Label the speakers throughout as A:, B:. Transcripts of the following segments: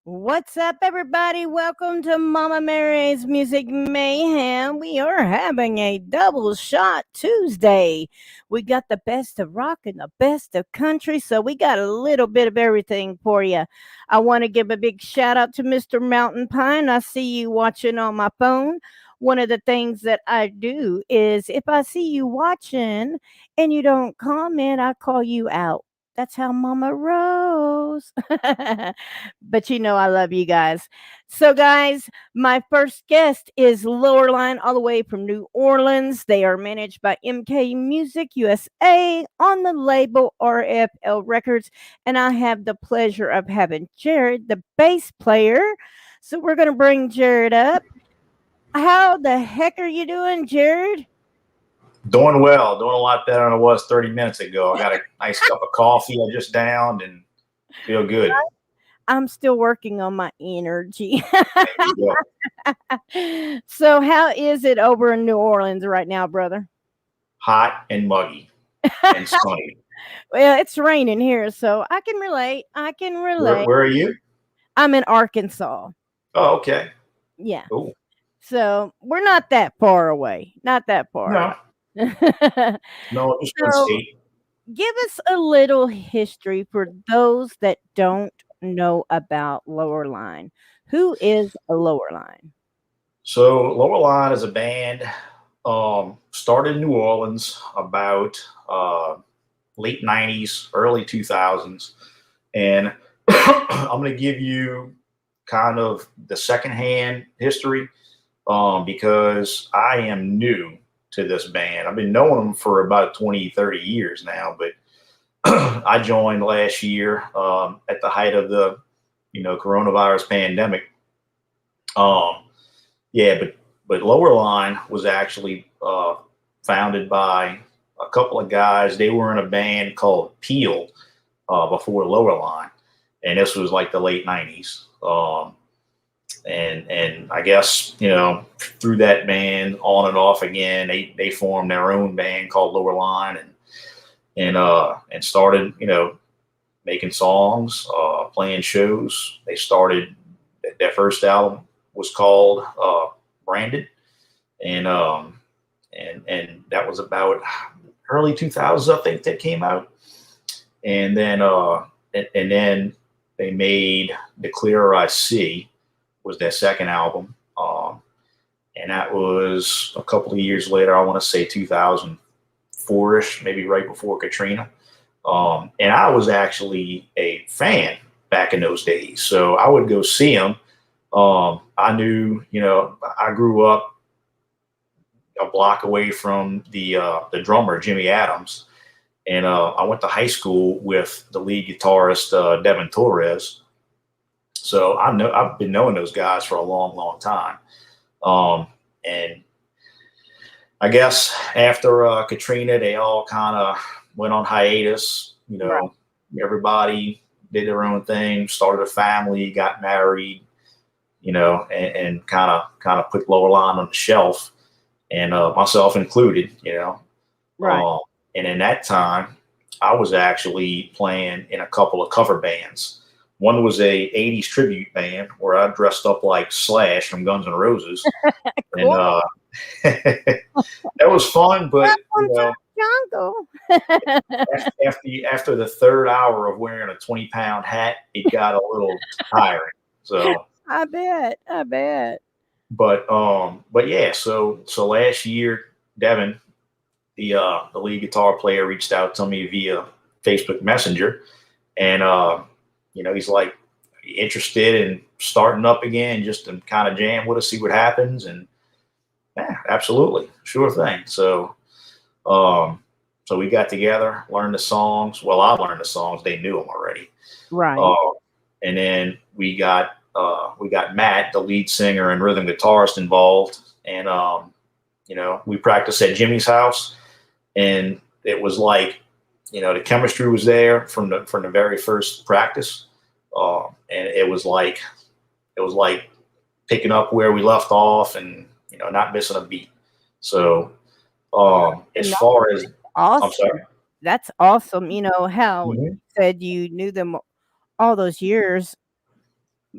A: What's up, everybody? Welcome to Mama Mary's Music Mayhem. We are having a double shot Tuesday. We got the best of rock and the best of country, so we got a little bit of everything for you. I want to give a big shout out to Mr. Mountain Pine. I see you watching on my phone. One of the things that I do is if I see you watching and you don't comment, I call you out. That's how Mama rolls. But I love you guys. So, guys, my first guest is Lowerline, all the way from New Orleans. They are managed by MK Music USA on the label RFL Records. And I have the pleasure of having Jared, the bass player. So, we're going to bring Jared up. How the heck are you doing, Jared?
B: Doing well, doing a lot better than I was 30 minutes ago. I got a nice cup of coffee I just downed and feel good.
A: I'm still working on my energy.
B: There you go.
A: So, how is it over in New Orleans right now, brother?
B: Hot and muggy and sunny.
A: Well, it's raining here, so I can relate. I can
B: Where,
A: relate.
B: where are you?
A: I'm in Arkansas.
B: Oh, okay.
A: Yeah.
B: Cool.
A: So we're not that far away. Not that far
B: No,
A: away.
B: no, just one
A: So
B: state.
A: give us a little history for those that don't know about Lower Line. Who is a Lower Line?
B: So Lowerline is a band started in New Orleans about late 90s, early 2000s. And I'm going to give you kind of the secondhand history because I am new to this band. I've been knowing them for about 20, 30 years now, but I joined last year at the height of the, coronavirus pandemic. Um, yeah, but Lowerline was actually founded by a couple of guys. They were in a band called Peel before Lowerline, and this was like the late '90s. And I guess through that band on and off again, they formed their own band called Lowerline and started making songs, playing shows. They started their first album was called Branded, and and that was about early 2000s, I think, that came out, and then and then they made The Clearer I See was their second album, and that was a couple of years later. I want to say 2004ish, maybe right before Katrina. And I was actually a fan back in those days, so I would go see them. I knew, I grew up a block away from the drummer Jimmy Adams, and I went to high school with the lead guitarist Devin Torres. So I've been knowing those guys for a long, long time. And I guess after Katrina, they all kind of went on hiatus.
A: Right.
B: Everybody did their own thing, started a family, got married, and kind of put Lowerline on the shelf, and myself included.
A: Right.
B: And in that time, I was actually playing in a couple of cover bands. One was a '80s tribute band where I dressed up like Slash from Guns N' Roses, and
A: Cool.
B: that was fun. But
A: Welcome to the jungle.
B: after the third hour of wearing a 20-pound hat, it got a little tiring. So,
A: I bet. I bet.
B: but yeah. So last year, Devin, the lead guitar player, reached out to me via Facebook Messenger, and he's like, "Are you interested in starting up again, just to kind of jam with us, see what happens?" And yeah, absolutely, sure thing. So we got together, learned the songs. Well, I learned the songs; they knew them already.
A: Right.
B: And then we got Matt, the lead singer and rhythm guitarist, involved, and we practiced at Jimmy's house, and it was like, the chemistry was there from the very first practice, and it was like picking up where we left off, and not missing a beat. So as
A: No,
B: far as I'm
A: awesome.
B: sorry.
A: That's awesome. How you
B: Mhm.
A: said you knew them all those years.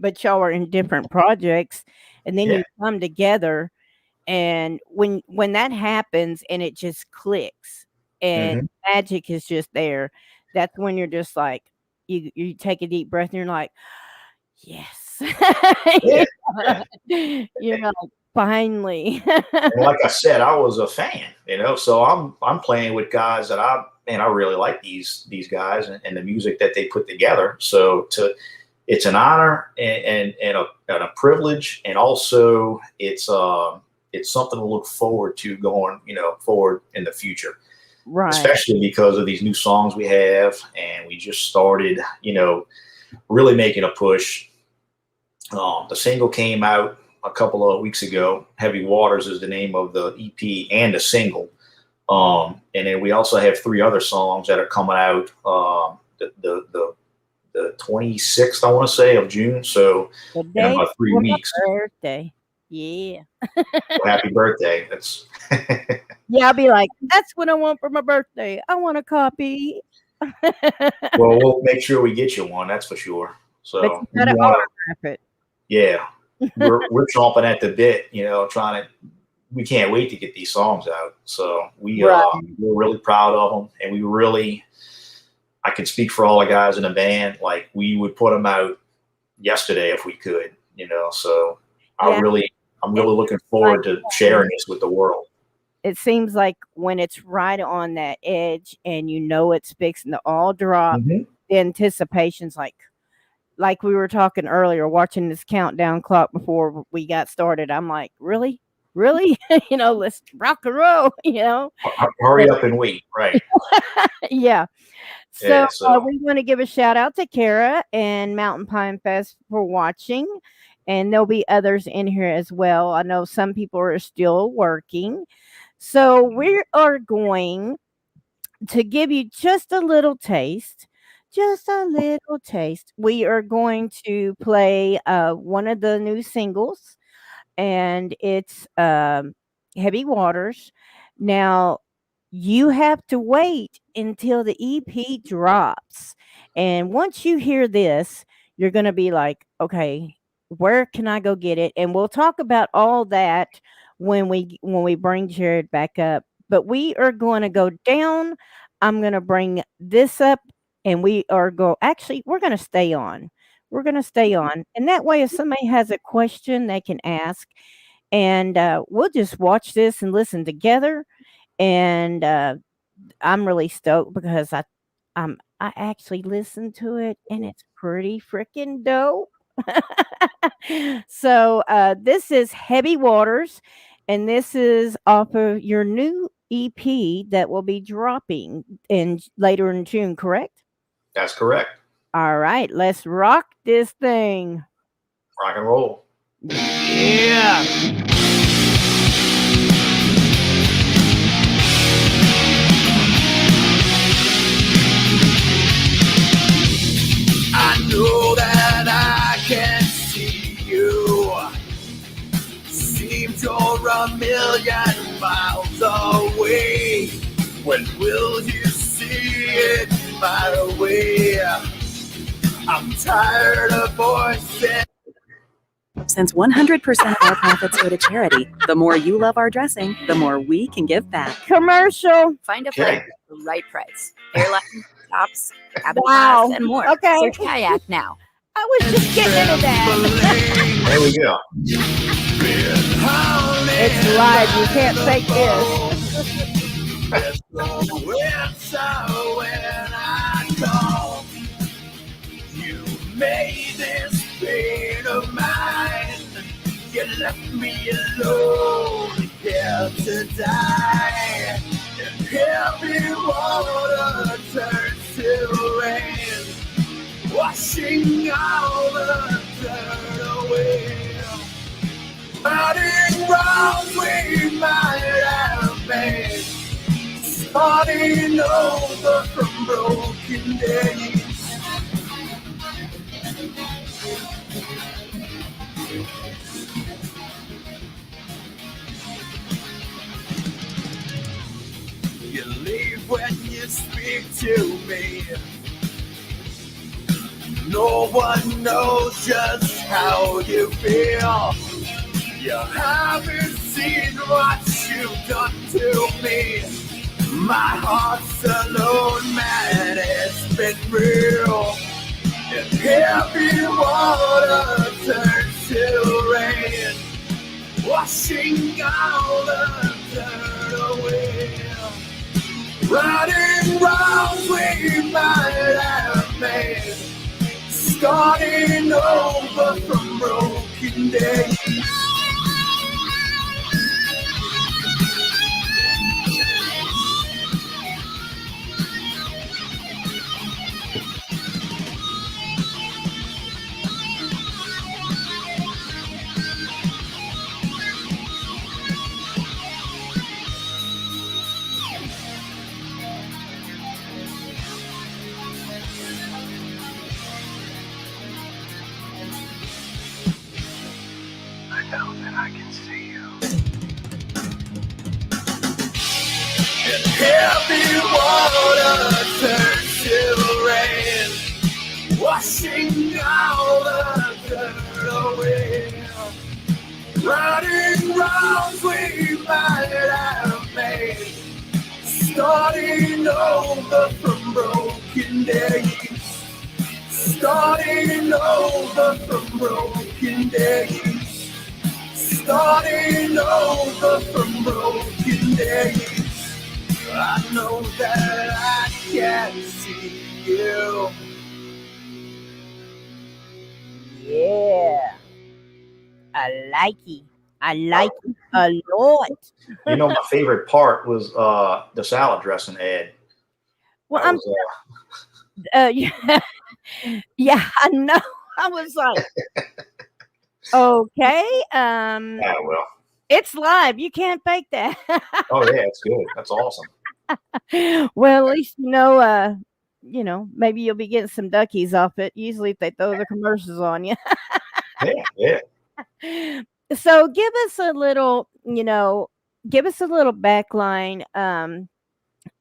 A: but y'all are in different projects, and then
B: Yeah.
A: you come together, and when that happens and it just clicks and
B: Hmm.
A: magic is just there, that's when you're just like you take a deep breath and you're like, yes.
B: Yeah.
A: You're like, finally.
B: And like I said, I was a fan, so I'm playing with guys that I really like these guys and the music that they put together. So it's an honor and a privilege, and also it's something to look forward to going forward in the future,
A: Right.
B: especially because of these new songs we have, and we just started really making a push. The single came out a couple of weeks ago. Heavy Waters is the name of the EP and the single. And then we also have 3 other songs that are coming out the 26th, I want to say, of June. So
A: The
B: in
A: day
B: about 3
A: before my
B: weeks.
A: birthday. Yeah.
B: Well, happy birthday. That's
A: Yeah, I'll be like, that's what I want for my birthday. I want a copy.
B: well, we'll make sure we get you one. That's for sure.
A: But
B: So
A: you
B: we
A: gotta
B: want to,
A: autograph it.
B: yeah, we're chomping at the bit, trying to. We can't wait to get these songs out. So
A: Right.
B: we're really proud of them, and I can speak for all the guys in the band. Like, we would put them out yesterday if we could, So
A: Yeah.
B: I'm really looking forward to sharing this with the world.
A: It seems like when it's right on that edge and it's fixing to all drop,
B: Hmm.
A: the anticipation's like we were talking earlier, watching this countdown clock before we got started. I'm like, really? Really? Let's rock and roll,
B: Hurry up and wait, right?
A: Yeah.
B: Yeah.
A: So
B: So
A: we want to give a shout out to Kara and Mountain Pine Fest for watching. And there'll be others in here as well. I know some people are still working. So we are going to give you just a little taste. Just a little taste. We are going to play one of the new singles, and it's Heavy Waters. Now, you have to wait until the EP drops. And once you hear this, you're going to be like, okay, where can I go get it? And we'll talk about all that when we bring Jared back up. But we are going to go down. I'm going to bring this up, and we're going to stay on. We're going to stay on. And that way, if somebody has a question, they can ask, and we'll just watch this and listen together. And I'm really stoked because I actually listened to it, and it's pretty freaking dope. So this is Heavy Waters, and this is off of your new EP that will be dropping in later in June, correct?
B: that's correct.
A: All right, let's rock this thing.
B: Rock and roll.
A: Yeah.
C: I know that I can see you. Seems you're a million miles away. When will you see it my way? I'm tired of voices.
D: Since 100% of our profits go to charity, the more you love our dressing, the more we can give back.
A: Commercial.
E: Find a
B: Okay.
E: friend at the right price. Airline, shops, cabin
A: Wow.
E: class, and more.
A: Okay.
E: Search Kayak now.
A: I was just getting into that.
B: There we go.
A: It's live. You can't fake this.
C: When I call, you made this pain of mine. You left me alone here to die. And heavy water turns to rain, washing all the dirt away. Fighting wrongs we might have made, starting over from broken days. You leave when you speak to me. No one knows just how you feel. You haven't seen what you've done to me. My heart's alone, man, it's been real. And heavy water turns to rain, washing all the dirt away. Running rounds we might have made, starting over from broken days. Know that I can see you. And heavy water turns to rain, washing all the dirt away. Running rounds we might have made, starting over from broken days. Starting over from broken days. Starting over from broken days. I know that I can see you.
A: Yeah. I like it. I like it a lot.
B: You know, my favorite part was the salad dressing ad.
A: Well,
B: That
A: I'm
B: was,
A: yeah, yeah, I know. I was like, okay,
B: yeah, well.
A: it's live. You can't fake that.
B: Oh yeah, it's good. That's awesome.
A: Well, at least maybe you'll be getting some duckies off it. Usually, if they throw the commercials on you.
B: Yeah, yeah.
A: So, give us a little, backline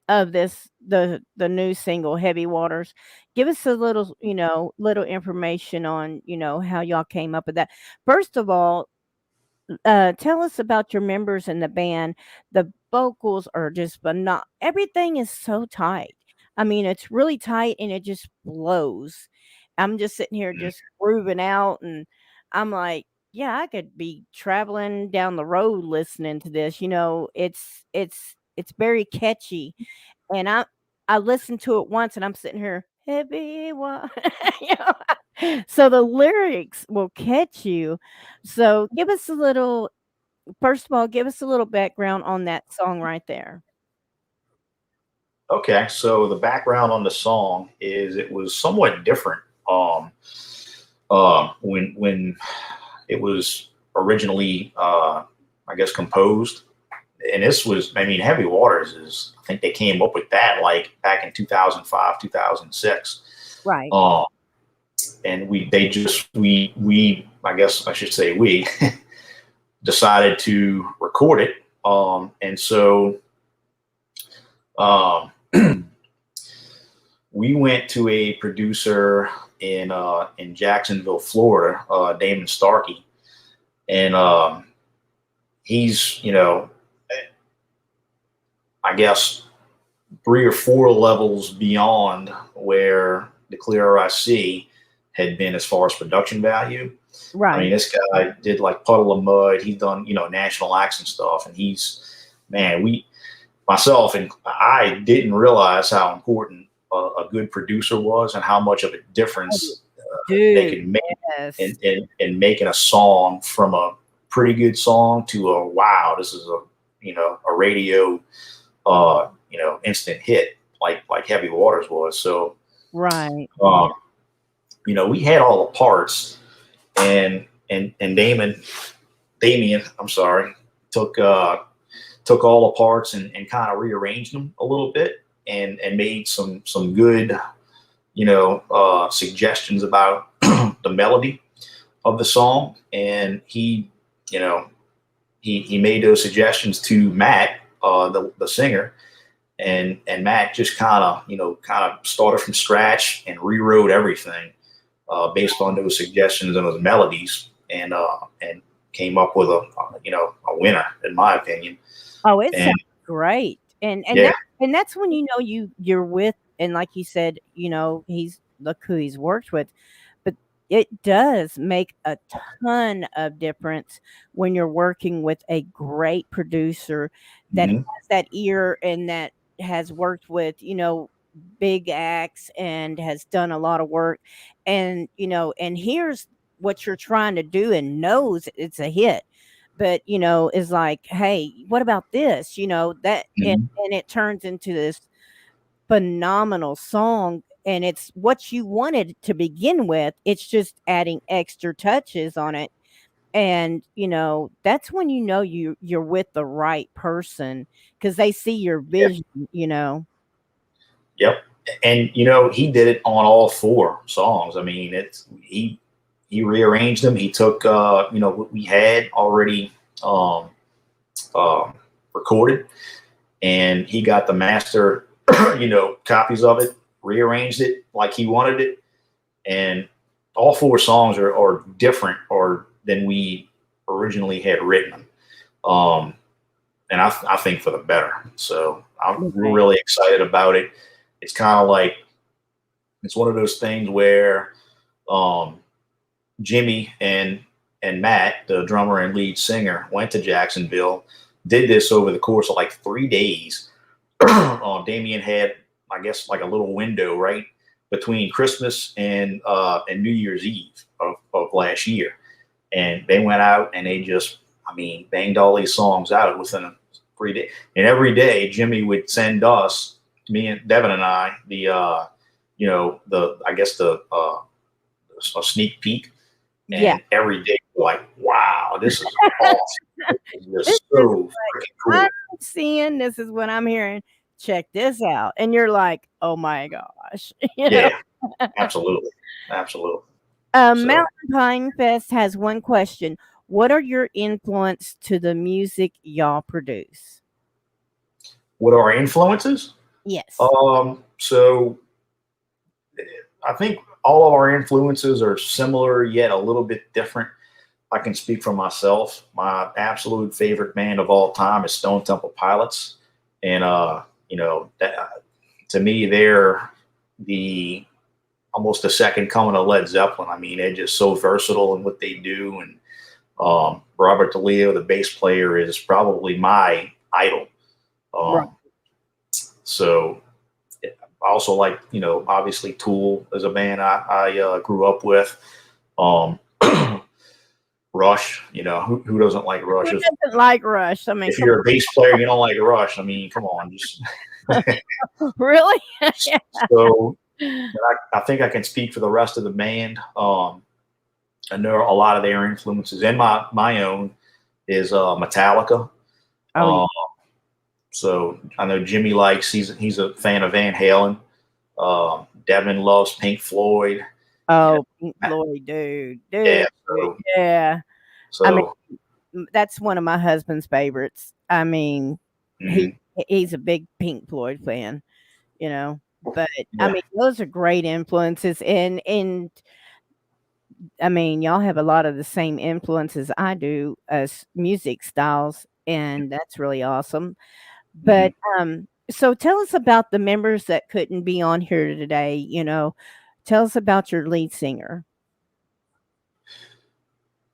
A: of the new single Heavy Waters. Give us a little, little information on, how y'all came up with that. First of all, tell us about your members in the band. The vocals are just not everything is so tight. I mean, it's really tight and it just blows. I'm just sitting here just grooving out and I'm like, yeah, I could be traveling down the road listening to this. It's very catchy. And I listened to it once and I'm sitting here, heavy water. you so the lyrics will catch you. So first of all, give us a little background on that song right there.
B: Okay, so the background on the song is it was somewhat different. When it was originally, I guess, composed, and this was, I mean, Heavy Waters is, I think they came up with that like back in 2005, 2006.
A: Right.
B: And we I guess I should say we decided to record it. And so we went to a producer in Jacksonville, Florida, Damon Starkey, and he's, I guess 3 or 4 levels beyond where the Clear RIC had been as far as production value.
A: Right.
B: I mean, this guy did like Puddle of Mud. He's done, national acts and stuff. And he's, man, myself and I didn't realize how important a good producer was and how much of a difference they can make in making a song from a pretty good song to a, wow, this is a radio, instant hit like Heavy Waters was. So,
A: right.
B: We had all the parts, and Damien, I'm sorry, took all the parts and kind of rearranged them a little bit and made some good, suggestions about the melody of the song. And he made those suggestions to Matt, the singer, and Matt just kind of started from scratch and rewrote everything. based on those suggestions and those melodies, and came up with a winner, in my opinion.
A: Oh, it
B: And
A: sounds great.
B: yeah,
A: And that's when you know you're with, and like you said, he's look who he's worked with. But it does make a ton of difference when you're working with a great producer that
B: mhm,
A: has that ear and that has worked with, big acts and has done a lot of work, and and here's what you're trying to do and knows it's a hit, but is like, hey, what about this, that,
B: mhm.
A: and it turns into this phenomenal song, and it's what you wanted to begin with. It's just adding extra touches on it. And that's when you're with the right person, because they see your
B: Yeah,
A: vision.
B: yep. And he did it on all four songs. I mean, he rearranged them. He took what we had already um, um, recorded, and he got the master copies of it, rearranged it like he wanted it, and all four songs are different or than we originally had written them. And I think for the better. So I'm
A: Okay.
B: really excited about it. It's kind of like, it's one of those things where um, Jimmy and Matt, the drummer and lead singer, went to Jacksonville, did this over the course of like 3 days. Damien had, I guess, like a little window right between Christmas and New Year's Eve of last year, and they went out and they just, I mean, banged all these songs out within 3 days. And every day Jimmy would send us, me and Devin and I, the I guess a sneak peek,
A: Yeah.
B: and every day we're like, wow, this is awesome. This is
A: This
B: just
A: is
B: so freaking cool.
A: I'm seeing, this is what I'm hearing. Check this out. And you're like, oh my gosh.
B: Yeah, absolutely, absolutely. So,
A: Mountain Pine Fest has one question. What are your influence to the music y'all produce?
B: what are our influences?
A: Yes.
B: So I think all of our influences are similar yet a little bit different. I can speak for myself. My absolute favorite band of all time is Stone Temple Pilots, and to me, they're the almost the second coming of Led Zeppelin. I mean, they're just so versatile in what they do, and Robert DeLeo, the bass player, is probably my idol.
A: Right.
B: Um, so I also like, obviously Tool is a band I grew up with. Um, Rush, who doesn't like Rush?
A: Who doesn't like Rush? I mean,
B: If you're a bass player, you don't like Rush. I mean, come on, just
A: really?
B: so. I think I can speak for the rest of the band. I know a lot of their influences, and my own is Metallica.
A: Oh,
B: Um, so I know Jimmy likes, he's a fan of Van Halen. Devin loves Pink Floyd.
A: oh, Pink Floyd, dude,
B: Yeah.
A: yeah. I mean,
B: So
A: that's one of my husband's favorites. I mean, he
B: mhm,
A: he's a big Pink Floyd fan, but I
B: yeah.
A: mean, those are great influences, and I mean, y'all have a lot of the same influences I do as music styles, and that's really awesome.
B: Mhm.
A: But so tell us about the members that couldn't be on here today. Tell us about your lead singer.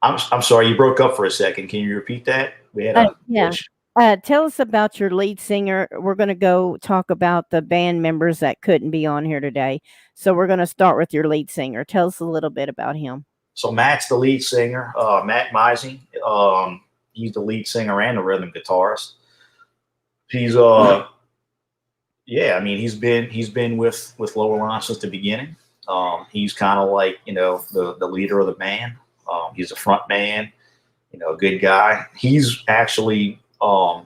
B: I'm sorry, you broke up for a second. Can you repeat that? We had a
A: Yeah.
B: glitch.
A: Tell us about your lead singer. We're going to go talk about the band members that couldn't be on here today. So we're going to start with your lead singer. Tell us a little bit about him.
B: So Matt's the lead singer. Matt Misey. He's the lead singer and the rhythm guitarist. He's yeah, I mean, he's been with Lowerline since the beginning. He's kind of like, the leader of the band. He's a front man, a good guy. He's actually I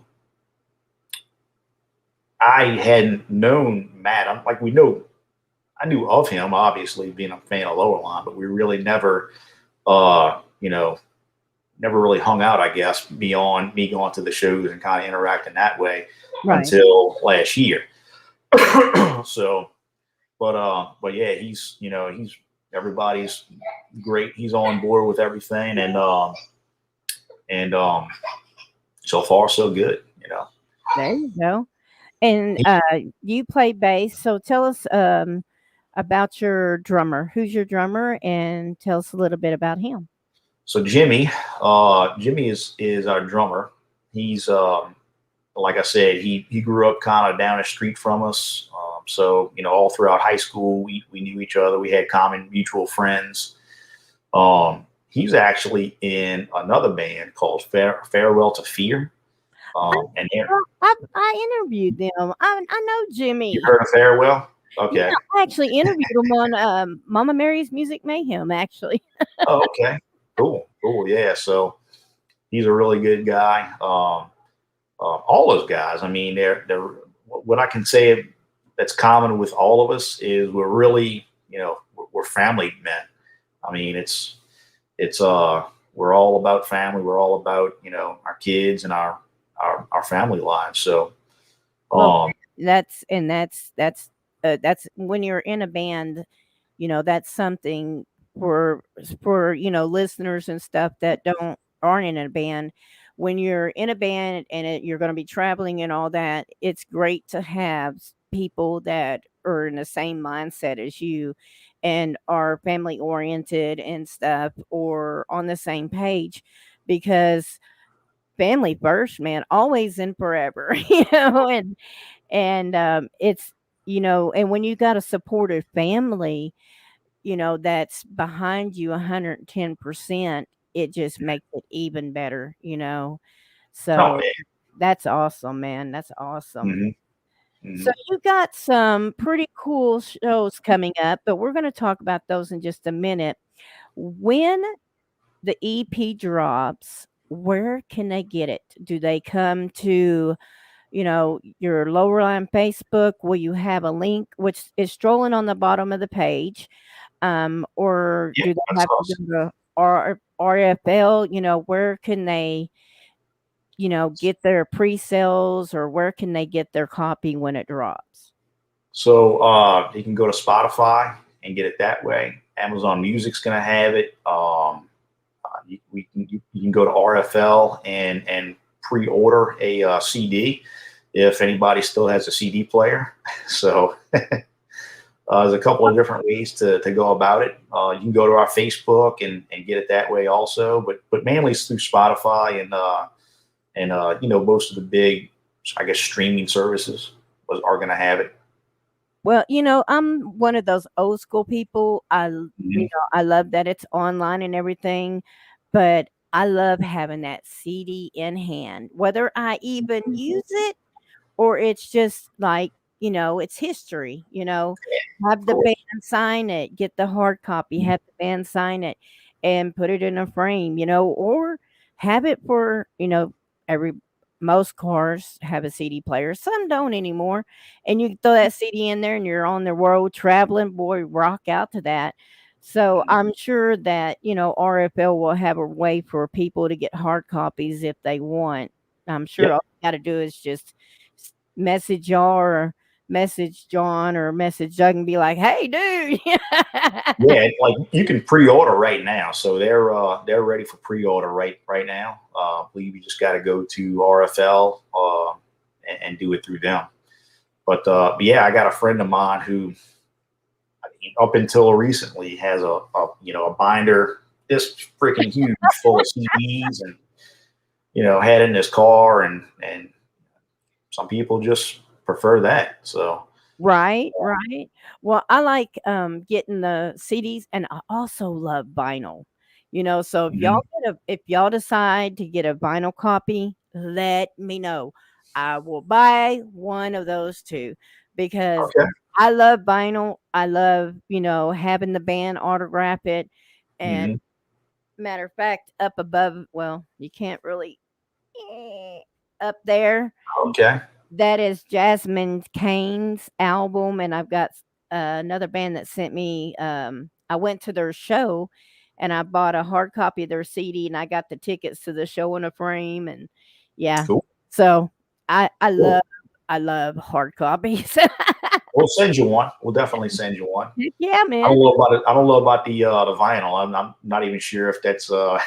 B: hadn't known Matt. I'm like, I knew of him, obviously being a fan of Lowerline, but we really never uh, you know never really hung out, I guess, beyond me going to the shows and kind of interacting that way
A: Right.
B: until last year. So, but yeah, he's everybody's great. He's on board with everything, and so far so good.
A: There you go. And you play bass, so tell us about your drummer. Who's your drummer, and tell us a little bit about him.
B: So Jimmy is our drummer. He's like I said, he grew up kind of down the street from us. So all throughout high school, we knew each other. We had common mutual friends. He's actually in another band called Farewell to Fear. And
A: I interviewed them. I know Jimmy.
B: You heard of Farewell? Okay.
A: Yeah, I actually interviewed him on Mama Mary's Music Mayhem, actually.
B: Oh, okay. Cool. Yeah. So he's a really good guy. All those guys, I mean, they're what I can say that's common with all of us is we're really, we're family men. I mean, it's we're all about family. We're all about, our kids and our family lives. So,
A: that's when you're in a band, that's something for listeners and stuff that aren't in a band. When you're in a band and you're going to be traveling and all that, it's great to have people that are in the same mindset as you and are family oriented and stuff, or on the same page, because family first, man, always and forever. And it's and when you got a supportive family, that's behind you 110%, it just makes it even better. So that's awesome, man. That's awesome.
B: Mm-hmm.
A: So you got some pretty cool shows coming up, but we're going to talk about those in just a minute. When the EP drops, where can they get it? Do they come to your Lowerline Facebook? Will you have a link which is strolling on the bottom of the page? Or do they have to go to RFL? Where can they get their pre-sales, or where can they get their copy when it drops?
B: So you can go to Spotify and get it that way. Amazon Music's going to have it. You can go to RFL and pre-order a CD if anybody still has a CD player. So there's a couple of different ways to go about it. You can go to our Facebook and get it that way also, but mainly it's through Spotify and most of the big, I guess, streaming services are going to have it.
A: Well, I'm one of those old school people. I love that it's online and everything, but I love having that CD in hand, whether I even use it or it's just like, it's history, have the band sign it, get the hard copy, have the band sign it and put it in a frame, or have it for, most cars have a CD player. Some don't anymore. And you throw that CD in there and you're on the road traveling, boy, rock out to that. So I'm sure that, RFL will have a way for people to get hard copies if they want. I'm sure all you got to do is just message y'all or message John or message Doug and be like, hey, dude.
B: Yeah, like you can pre-order right now. So they're ready for pre-order right now. I believe you just got to go to RFL and do it through them. But yeah, I got a friend of mine who, up until recently, has a binder this freaking huge full of CDs, and had it in his car, and some people just prefer that. So
A: right. Well, I like getting the CDs, and I also love vinyl. So if y'all decide to get a vinyl copy, let me know. I will buy one of those two, because I love vinyl. I love, having the band autograph it. And matter of fact, up above, well, you can't really up there.
B: Okay.
A: That is Jasmine Cain's album, and I've got another band that sent me. I went to their show, and I bought a hard copy of their CD, and I got the tickets to the show in a frame, and yeah.
B: Cool.
A: So I love hard copies.
B: We'll send you one. We'll definitely send you one.
A: Yeah,
B: I
A: man.
B: don't know about it. I don't know about the vinyl. I'm not even sure if that's I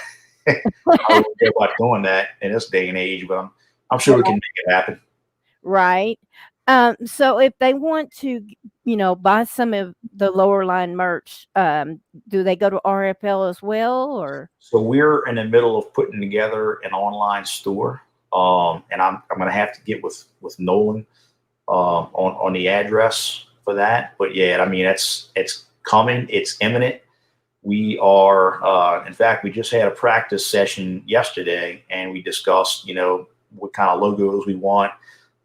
B: don't care about doing that in this day and age, but I'm sure we can make it happen.
A: Right. So if they want to, buy some of the lower line merch, do they go to RFL as well, or?
B: So we're in the middle of putting together an online store, and I'm going to have to get with Nolan on the address for that. But yeah, I mean it's coming. It's imminent. We are, in fact, we just had a practice session yesterday, and we discussed, what kind of logos we want.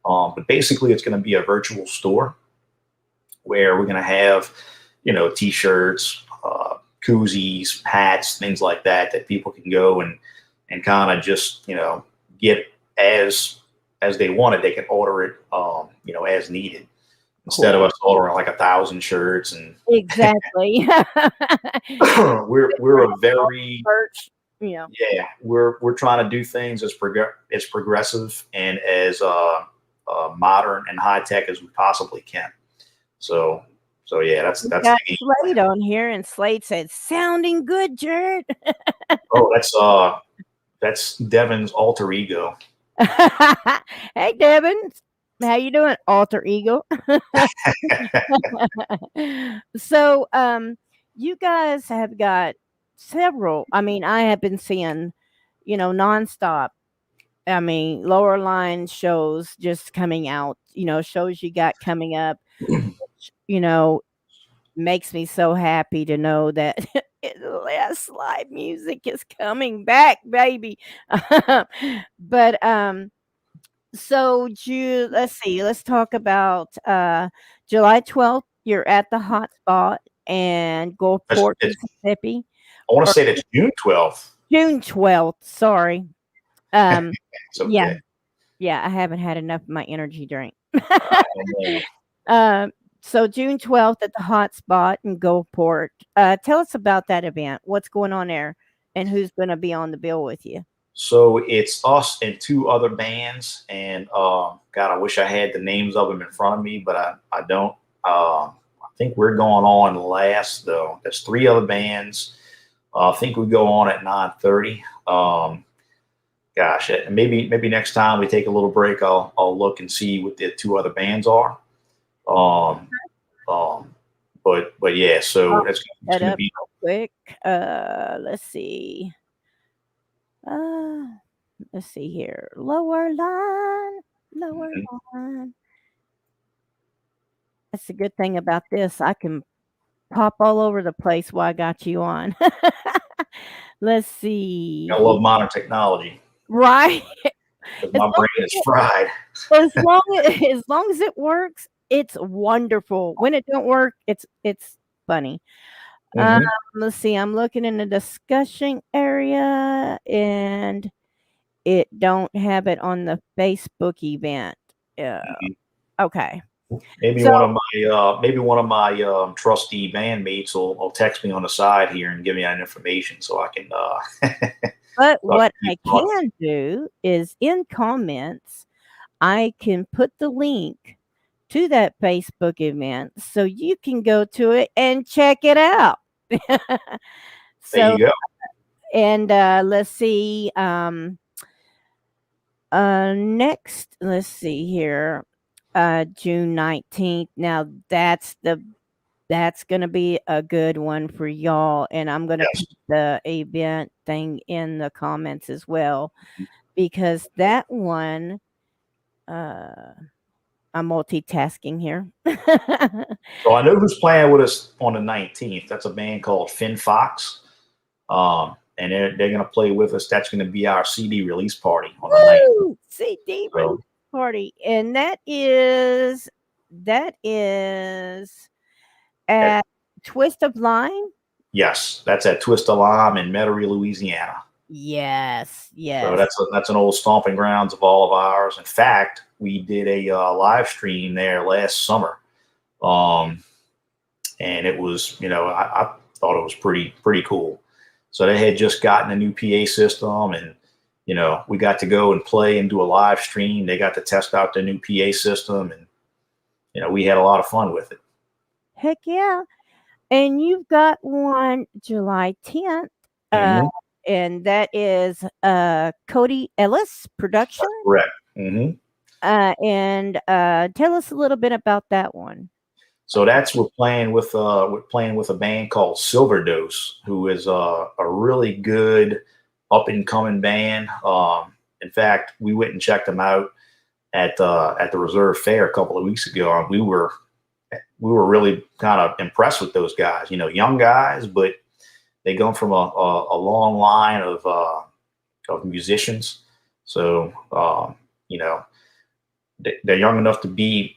B: But basically, it's going to be a virtual store where we're going to have, T-shirts, koozies, hats, things like that people can go and kind of just, get as they want it. They can order it, as needed, instead of us ordering like 1,000 shirts. And
A: Exactly.
B: we're a very
A: merch,
B: yeah, we're trying to do things as progressive and as modern and high tech as we possibly can. So yeah, that's
A: got
B: the game.
A: Slade on here, and Slade said, "Sounding good, Jared."
B: Oh, that's Devin's alter ego.
A: Hey, Devin, how you doing, alter ego? So, you guys have got several. I mean, I have been seeing, nonstop. I mean, lower line shows just coming out. Shows you got coming up. You know, makes me so happy to know that less live music is coming back, baby. But so let's see, let's talk about July 12th. You're at the hot spot and Gulfport, Mississippi.
B: I want to say that's June 12th.
A: June 12th, sorry.
B: It's okay.
A: Yeah, I haven't had enough of my energy drink.
B: Yeah.
A: So June 12th at the hot spot in Gulfport. Tell us about that event. What's going on there, and who's going to be on the bill with you?
B: So it's us and 2 other bands, and God, I wish I had the names of them in front of me, but I don't. I think we're going on last though. There's 3 other bands. I think we go on at 9:30. Gosh, maybe next time we take a little break, I'll look and see what the 2 other bands are. But yeah, so it's going to be
A: real quick. Let's see. Let's see here. Lower line. That's the good thing about this. I can pop all over the place while I got you on. Let's see.
B: I love modern technology.
A: Right.
B: My brain is fried.
A: As long as it works, it's wonderful. When it don't work, it's funny. Let's see. I'm looking in the discussion area, and it don't have it on the Facebook event. Okay.
B: Maybe one of my trusty bandmates will text me on the side here and give me that information so I can.
A: But what I can do is in comments, I can put the link to that Facebook event so you can go to it and check it out.
B: There you go.
A: And let's see. Next, let's see here. June 19th. Now that's going to be a good one for y'all, and I'm going to put the event thing in the comments as well, because that one, I'm multitasking here.
B: So I know who's playing with us on the 19th. That's a band called Finn Fox, and they're going to play with us. That's going to be our CD release party on the 19th.
A: CD release party, and that is at Twist of Lime.
B: Yes, that's at Twist of Lime in Metairie, Louisiana.
A: Yes.
B: So that's an old stomping grounds of all of ours. In fact, we did a live stream there last summer, and it was, I thought it was pretty cool. So they had just gotten a new PA system, and we got to go and play and do a live stream. They got to test out their new PA system, and we had a lot of fun with it.
A: Heck yeah. And you've got one July 10th.
B: Mhm.
A: And that is Cody Ellis production.
B: Correct. Hmm.
A: And tell us a little bit about that one.
B: So we're playing with a band called Silver Dose, who is a really good up and coming band. In fact, we went and checked them out at the Reserve Fair a couple of weeks ago, and we were really kind of impressed with those guys. Young guys, but they come from a long line of musicians. So they're young enough to be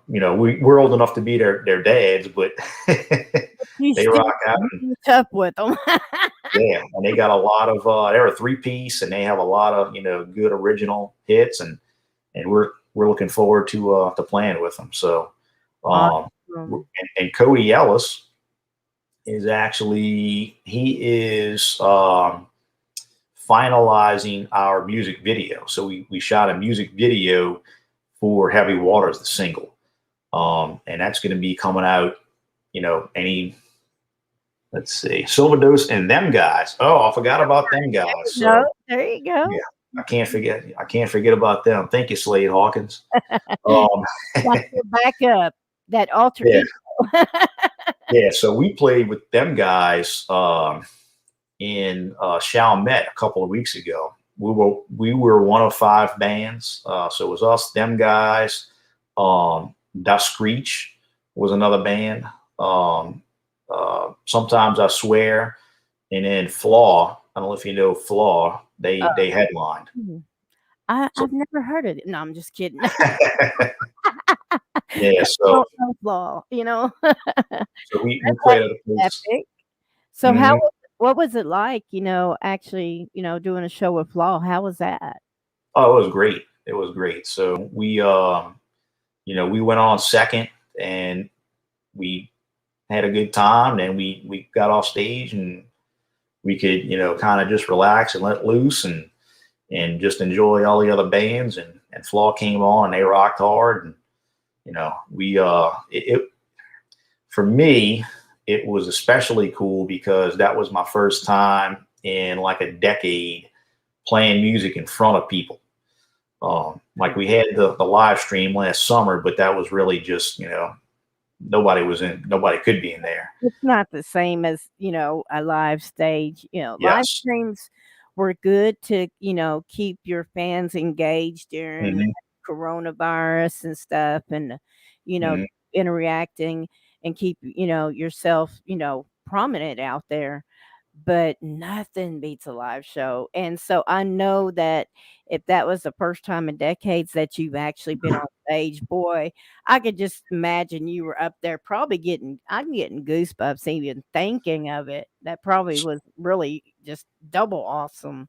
B: we're old enough to be their dads, but they rock out.
A: Tough with them.
B: Yeah, and they got a lot of they're a 3-piece, and they have a lot of good original hits, and we're looking forward to playing with them. So
A: Awesome.
B: and Cody Ellis is actually finalizing our music video. So we shot a music video for Heavy Waters, the single, and that's going to be coming out. Let's see, Silver Dose and them guys. Oh, I forgot about them guys. So,
A: there you go.
B: Yeah, I can't forget about them. Thank you, Slade Hawkins.
A: That's your backup. That alter ego.
B: Yeah. So we played with them guys in Chalmette a couple of weeks ago. We were one of 5 bands. So it was us, them guys. Das Screech was another band. Sometimes I Swear, and then Flaw. I don't know if you know Flaw. They headlined.
A: I've never heard of it. No, I'm just kidding.
B: Yeah, so
A: Flaw,
B: so we played at a place.
A: Epic. So what was it like, actually, doing a show with Flaw? How was that?
B: Oh, it was great. It was great. So we we went on second, and we had a good time. And we got off stage, and we could kind of just relax and let loose and just enjoy all the other bands. And Flaw came on, and they rocked hard. And for me, it was especially cool because that was my first time in like a decade playing music in front of people. Like we had the live stream last summer, but that was really just, nobody could be in there.
A: It's not the same as, a live stage. Live
B: Yes.
A: streams were good to, keep your fans engaged during coronavirus and stuff, and, interacting and keep, yourself, prominent out there. But nothing beats a live show. And so I know that if that was the first time in decades that you've actually been on stage, boy, I could just imagine you were up there probably I'm getting goosebumps even thinking of it. That probably was really just double awesome.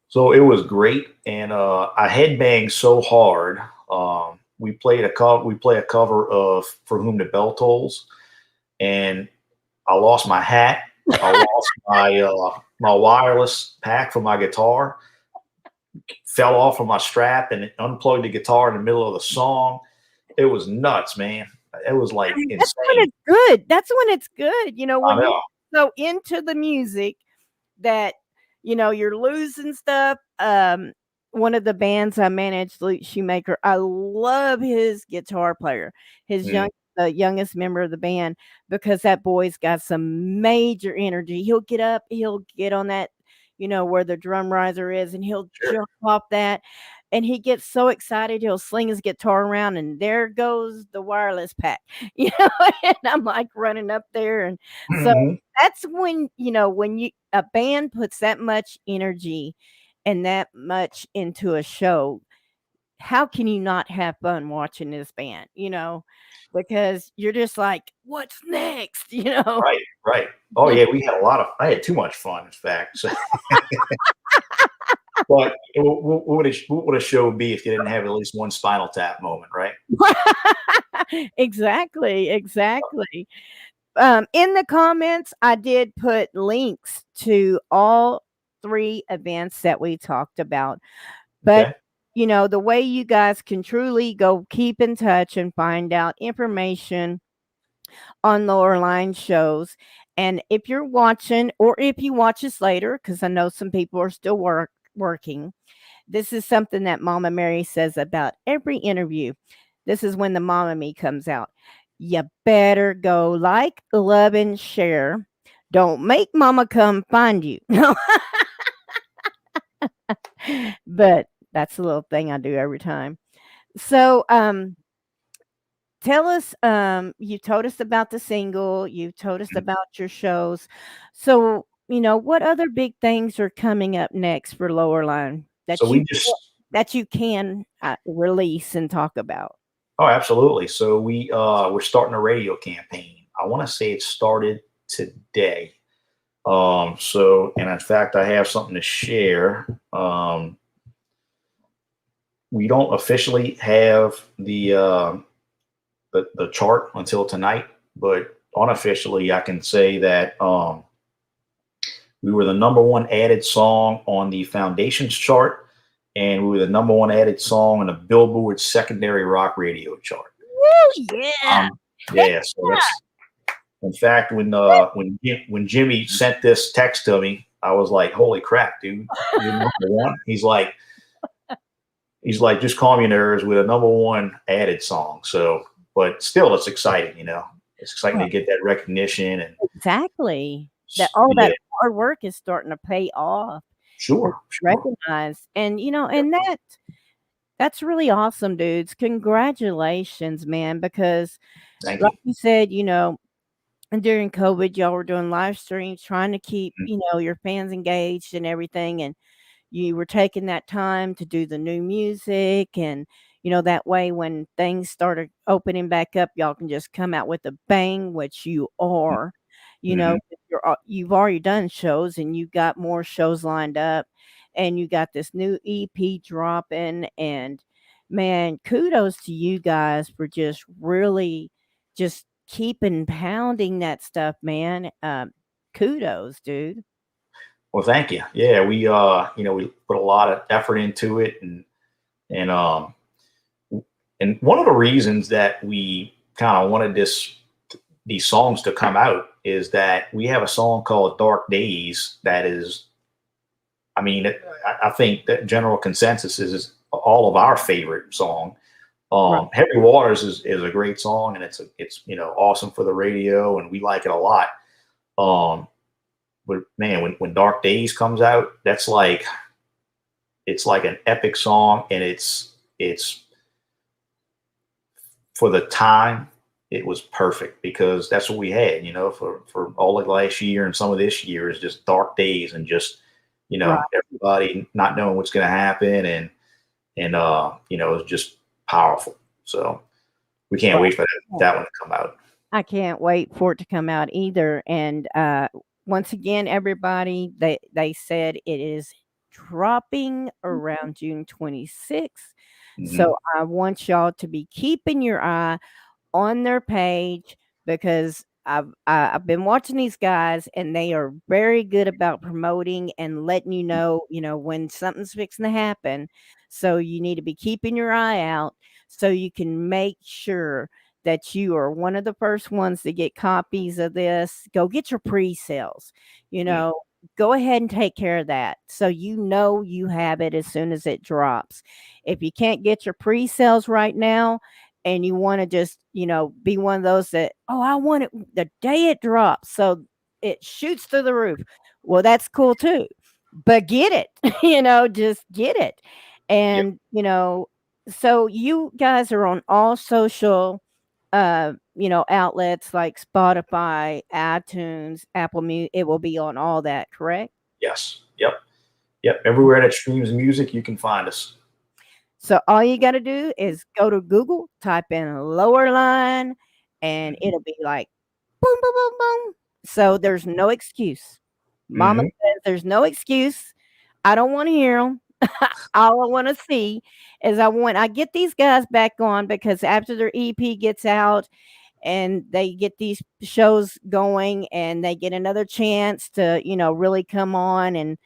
B: So it was great. And I headbanged so hard. We play a cover of For Whom the Bell Tolls, and I lost my hat. I lost my wireless pack for my guitar, fell off of my strap, and it unplugged the guitar in the middle of the song. It was nuts, man. It was like insane.
A: That's when it's good. That's when it's good. When
B: you're
A: so into the music that you're losing stuff. One of the bands I managed, Luke Shoemaker, I love his guitar player. The youngest member of the band, because that boy's got some major energy. He'll get up, he'll get on that, where the drum riser is, and he'll jump off that. And he gets so excited, he'll sling his guitar around, and there goes the wireless pack, and I'm like running up there. And so that's when, when a band puts that much energy and that much into a show, how can you not have fun watching this band, because you're just like, what's next,
B: Right. Oh yeah, I had too much fun, in fact. So. But what would a show be if you didn't have at least one Spinal Tap moment, right?
A: Exactly. In the comments, I did put links to all 3 events that we talked about, but the way you guys can truly go keep in touch and find out information on Lowerline shows. And if you're watching, or if you watch us later, because I know some people are still working, this is something that Mama Mary says about every interview. This is when the Mama Me comes out. You better go like, love, and share. Don't make Mama come find you. But that's a little thing I do every time. So, tell us, you told us about the single, you told us about your shows. So, what other big things are coming up next for Lowerline
B: So we just
A: that you can release and talk about?
B: Oh, absolutely. So we're starting a radio campaign. I want to say it started today. And in fact, I have something to share. We don't officially have the chart until tonight, but unofficially, I can say that we were the #1 added song on the Foundations chart, and we were the #1 added song on the Billboard secondary rock radio chart.
A: Woo, yeah.
B: Yeah. So that's, in fact, when Jimmy sent this text to me, I was like, "Holy crap, dude! You're #1." He's like, "Just calm your nerves with a #1 added song." So, but still, it's exciting. It's exciting to get that recognition and
A: exactly that all that hard work is starting to pay off.
B: Sure.
A: Recognized, and and that's really awesome, dudes. Congratulations, man, because
B: Thank
A: like
B: you.
A: you said, and during COVID, y'all were doing live streams, trying to keep, your fans engaged and everything. And you were taking that time to do the new music. And, that way when things started opening back up, y'all can just come out with a bang, which you are. You've already done shows and you got more shows lined up, and you got this new EP dropping. And man, kudos to you guys for just really just keeping pounding that stuff, man. Kudos, dude.
B: Well, thank you. Yeah, we put a lot of effort into it, and one of the reasons that we kind of wanted these songs to come out is that we have a song called Dark Days that is, I think that general consensus is all of our favorite song.
A: Right.
B: Heavy Waters is a great song, and it's awesome for the radio, and we like it a lot. But man, when Dark Days comes out, it's like an epic song, and it's for the time, it was perfect because that's what we had, for all of last year, and some of this year is just dark days, and just
A: Right.
B: everybody not knowing what's going to happen, and it's just powerful. So we can't wait for that one to come out.
A: I can't wait for it to come out either. And once again, everybody, they said it is dropping around June 26th. So I want y'all to be keeping your eye on their page, because I've been watching these guys, and they are very good about promoting and letting you know when something's fixing to happen. So you need to be keeping your eye out so you can make sure that you are one of the first ones to get copies of this. Go get your pre-sales. Go ahead and take care of that, so you have it as soon as it drops. If you can't get your pre-sales right now, and you want to just, be one of those that, oh, I want it the day it drops, so it shoots through the roof. Well, that's cool too. But get it, just get it. And, so you guys are on all social, outlets like Spotify, iTunes, Apple Music. It will be on all that, correct?
B: Yes. Yep. Everywhere that streams music, you can find us.
A: So all you got to do is go to Google, type in Lowerline, and it'll be like boom, boom, boom, boom. So there's no excuse. Mama says there's no excuse. I don't want to hear them. All I want to see is I get these guys back on, because after their EP gets out and they get these shows going and they get another chance to, really come on, and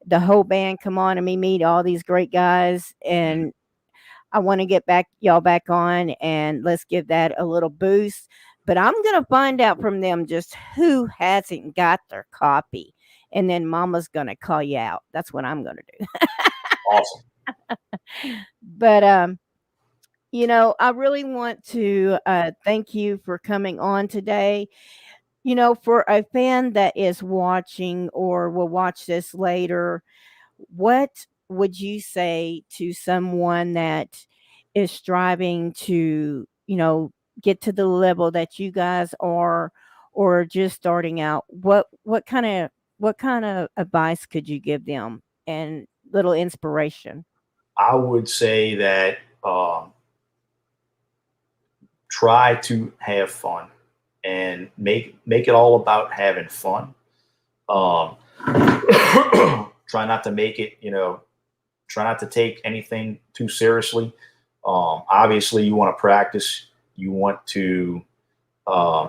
A: the whole band come on, and me meet all these great guys, and I want to get y'all back on, and let's give that a little boost. But I'm going to find out from them just who hasn't got their copy. And then Mama's going to call you out. That's what I'm going to do.
B: Awesome.
A: But, I really want to thank you for coming on today. For a fan that is watching or will watch this later, what would you say to someone that is striving to, get to the level that you guys are, or just starting out? What kind of advice could you give them, and little inspiration?
B: I would say that try to have fun and make it all about having fun. Try not to make it, try not to take anything too seriously. Obviously, you want to practice. You want to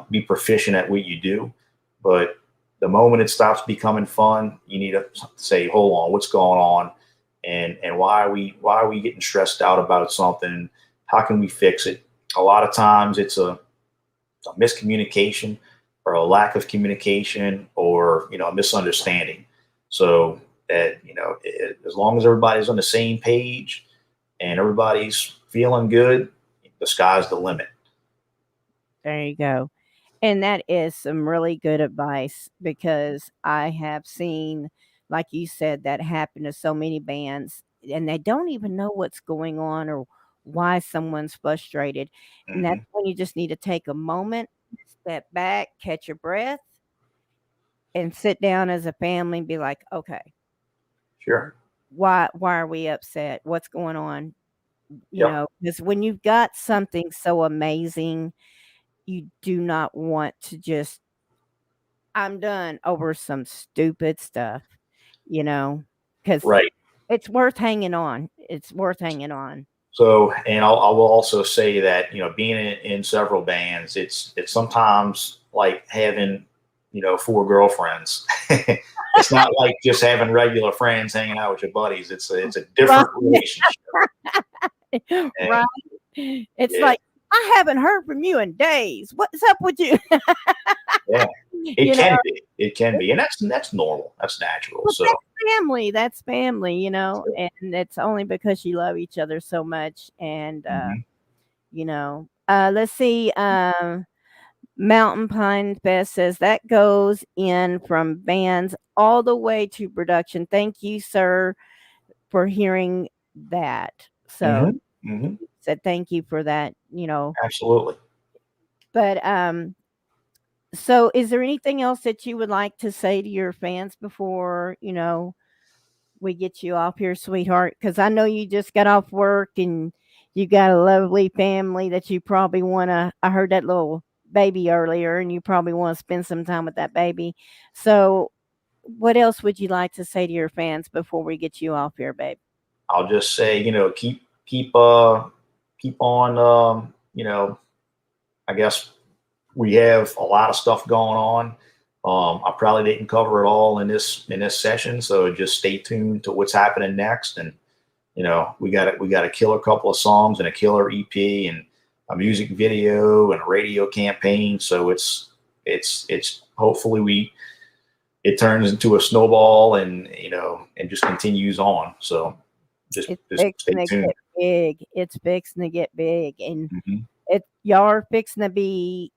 B: be proficient at what you do. But the moment it stops becoming fun, you need to say, hold on, what's going on? And why are we getting stressed out about something? How can we fix it? A lot of times it's a miscommunication or a lack of communication or, a misunderstanding. So that, as long as everybody's on the same page and everybody's feeling good, the sky's the limit.
A: There you go. And that is some really good advice, because I have seen, like you said, that happen to so many bands, and they don't even know what's going on or why someone's frustrated. And that's
B: Mhm.
A: when you just need to take a moment, step back, catch your breath, and sit down as a family and be like, okay,
B: Sure.
A: why are we upset? What's going on?
B: Yep.
A: Because when you've got something so amazing, you do not want to just, I'm done over some stupid stuff, because
B: Right.
A: it's worth hanging on. It's worth hanging on.
B: So, and I will also say that, being in several bands, it's sometimes like having, four girlfriends. It's not like just having regular friends hanging out with your buddies. It's a different relationship. And,
A: Right. It's
B: yeah,
A: like, I haven't heard from you in days. What's up with you?
B: yeah,
A: You know,
B: it can be, and that's normal. That's natural.
A: but
B: So,
A: that's family, and it's only because you love each other so much. And,
B: mhm.
A: let's see. Mountain Pine Fest says that goes in from bands all the way to production. Thank you, sir, for hearing that. So
B: Mhm. Mhm.
A: said thank you for that,
B: Absolutely.
A: But so is there anything else that you would like to say to your fans before, we get you off here, sweetheart? Because I know you just got off work and you got a lovely family that you probably want to. I heard that little baby earlier, and you probably want to spend some time with that baby. So, what else would you like to say to your fans before we get you off here, babe?
B: I'll just say, keep on, I guess we have a lot of stuff going on. I probably didn't cover it all in this session, so just stay tuned to what's happening next. And we got a killer couple of songs and a killer EP and a music video and a radio campaign. So it's hopefully it turns into a snowball and just continues on. So just
A: It's
B: just stay
A: fixing to
B: tuned.
A: get big. It's fixing to get big, and
B: Mhm.
A: y'all are fixing to be.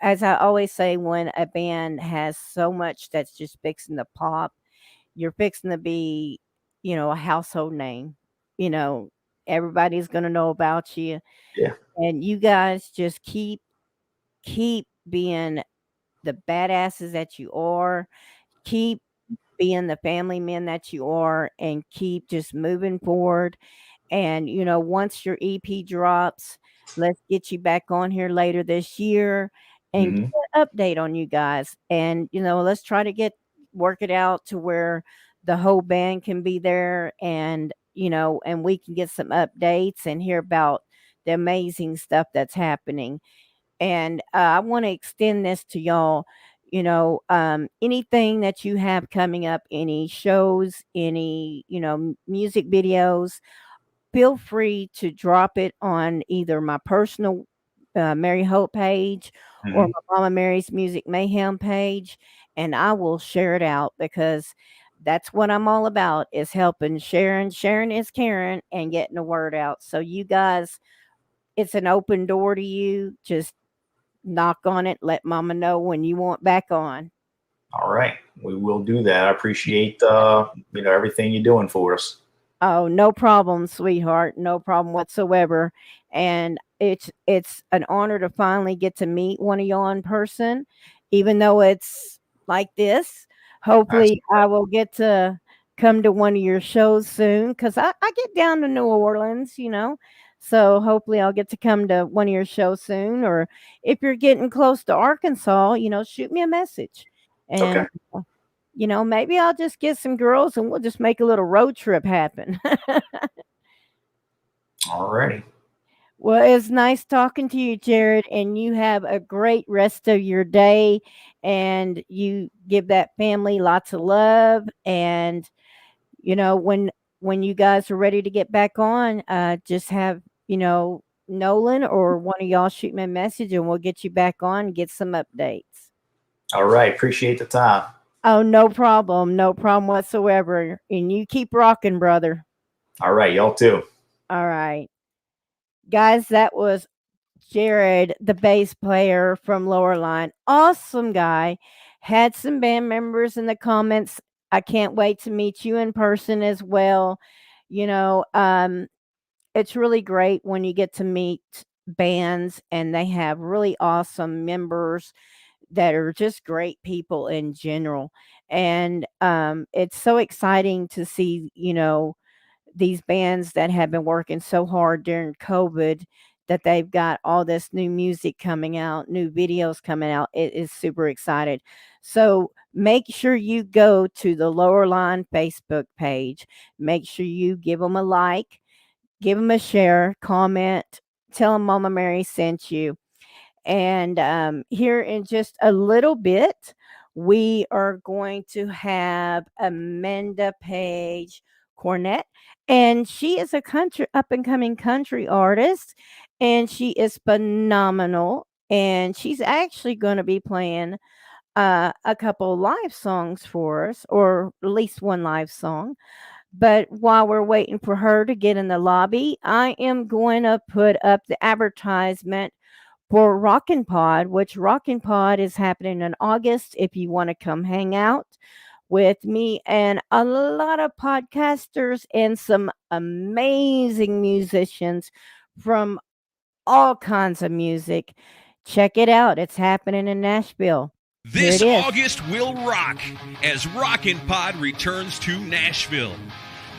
A: As I always say, when a band has so much that's just fixing to pop, you're fixing to be, a household name. You know, everybody's gonna know about you,
B: Yeah.
A: and you guys just keep being the badasses that you are. Keep being the family men that you are, and keep just moving forward. And, once your EP drops, let's get you back on here later this year and get
B: Hmm.
A: an update on you guys. And, let's try to work it out to where the whole band can be there, and we can get some updates and hear about the amazing stuff that's happening. And I want to extend this to y'all. Anything that you have coming up, any shows, any, music videos, feel free to drop it on either my personal Mary Hope page or
B: Mhm.
A: my Mama Mary's Music Mayhem page, and I will share it out because that's what I'm all about is helping sharing. Sharing is caring and getting the word out. So you guys, it's an open door to you. Just knock on it. Let Mama know when you want back on.
B: All right, we will do that. I appreciate everything you're doing for us.
A: Oh, no problem, sweetheart. No problem whatsoever. And it's an honor to finally get to meet one of y'all in person, even though it's like this.
B: That's
A: Hopefully, I will get to come to one of your shows soon because I get down to New Orleans, you know. So hopefully, I'll get to come to one of your shows soon. Or if you're getting close to Arkansas, shoot me a message.
B: okay.
A: And maybe I'll just get some girls and we'll just make a little road trip happen.
B: All righty.
A: Well, it's nice talking to you, Jared, and you have a great rest of your day and you give that family lots of love and when you guys are ready to get back on, just have, Nolan or one of y'all shoot me a message and we'll get you back on and get some updates.
B: All right. Appreciate the time.
A: Oh, no problem. No problem whatsoever. And you keep rocking, brother.
B: All right. Y'all too.
A: All right. Guys, that was Jared, the bass player from Lowerline. Awesome guy. Had some band members in the comments. I can't wait to meet you in person as well. You know, it's really great when you get to meet bands and they have really awesome members that are just great people in general. And it's so exciting to see, these bands that have been working so hard during COVID that they've got all this new music coming out, new videos coming out. It is super excited. So make sure you go to the Lowerline Facebook page. Make sure you give them a like, give them a share, comment, tell them Mama Mary sent you. And here in just a little bit, we are going to have Amanda Page Cornett, and she is a country up and coming country artist, and she is phenomenal. And she's actually going to be playing a couple live songs for us, or at least one live song. But while we're waiting for her to get in the lobby, I am going to put up the advertisement for Rockin' Pod, which Rockin' Pod is happening in August. If you want to come hang out with me and a lot of podcasters and some amazing musicians from all kinds of music, check it out. It's happening in Nashville. Here
F: This
A: it is.
F: August will rock as Rockin' Pod returns to Nashville.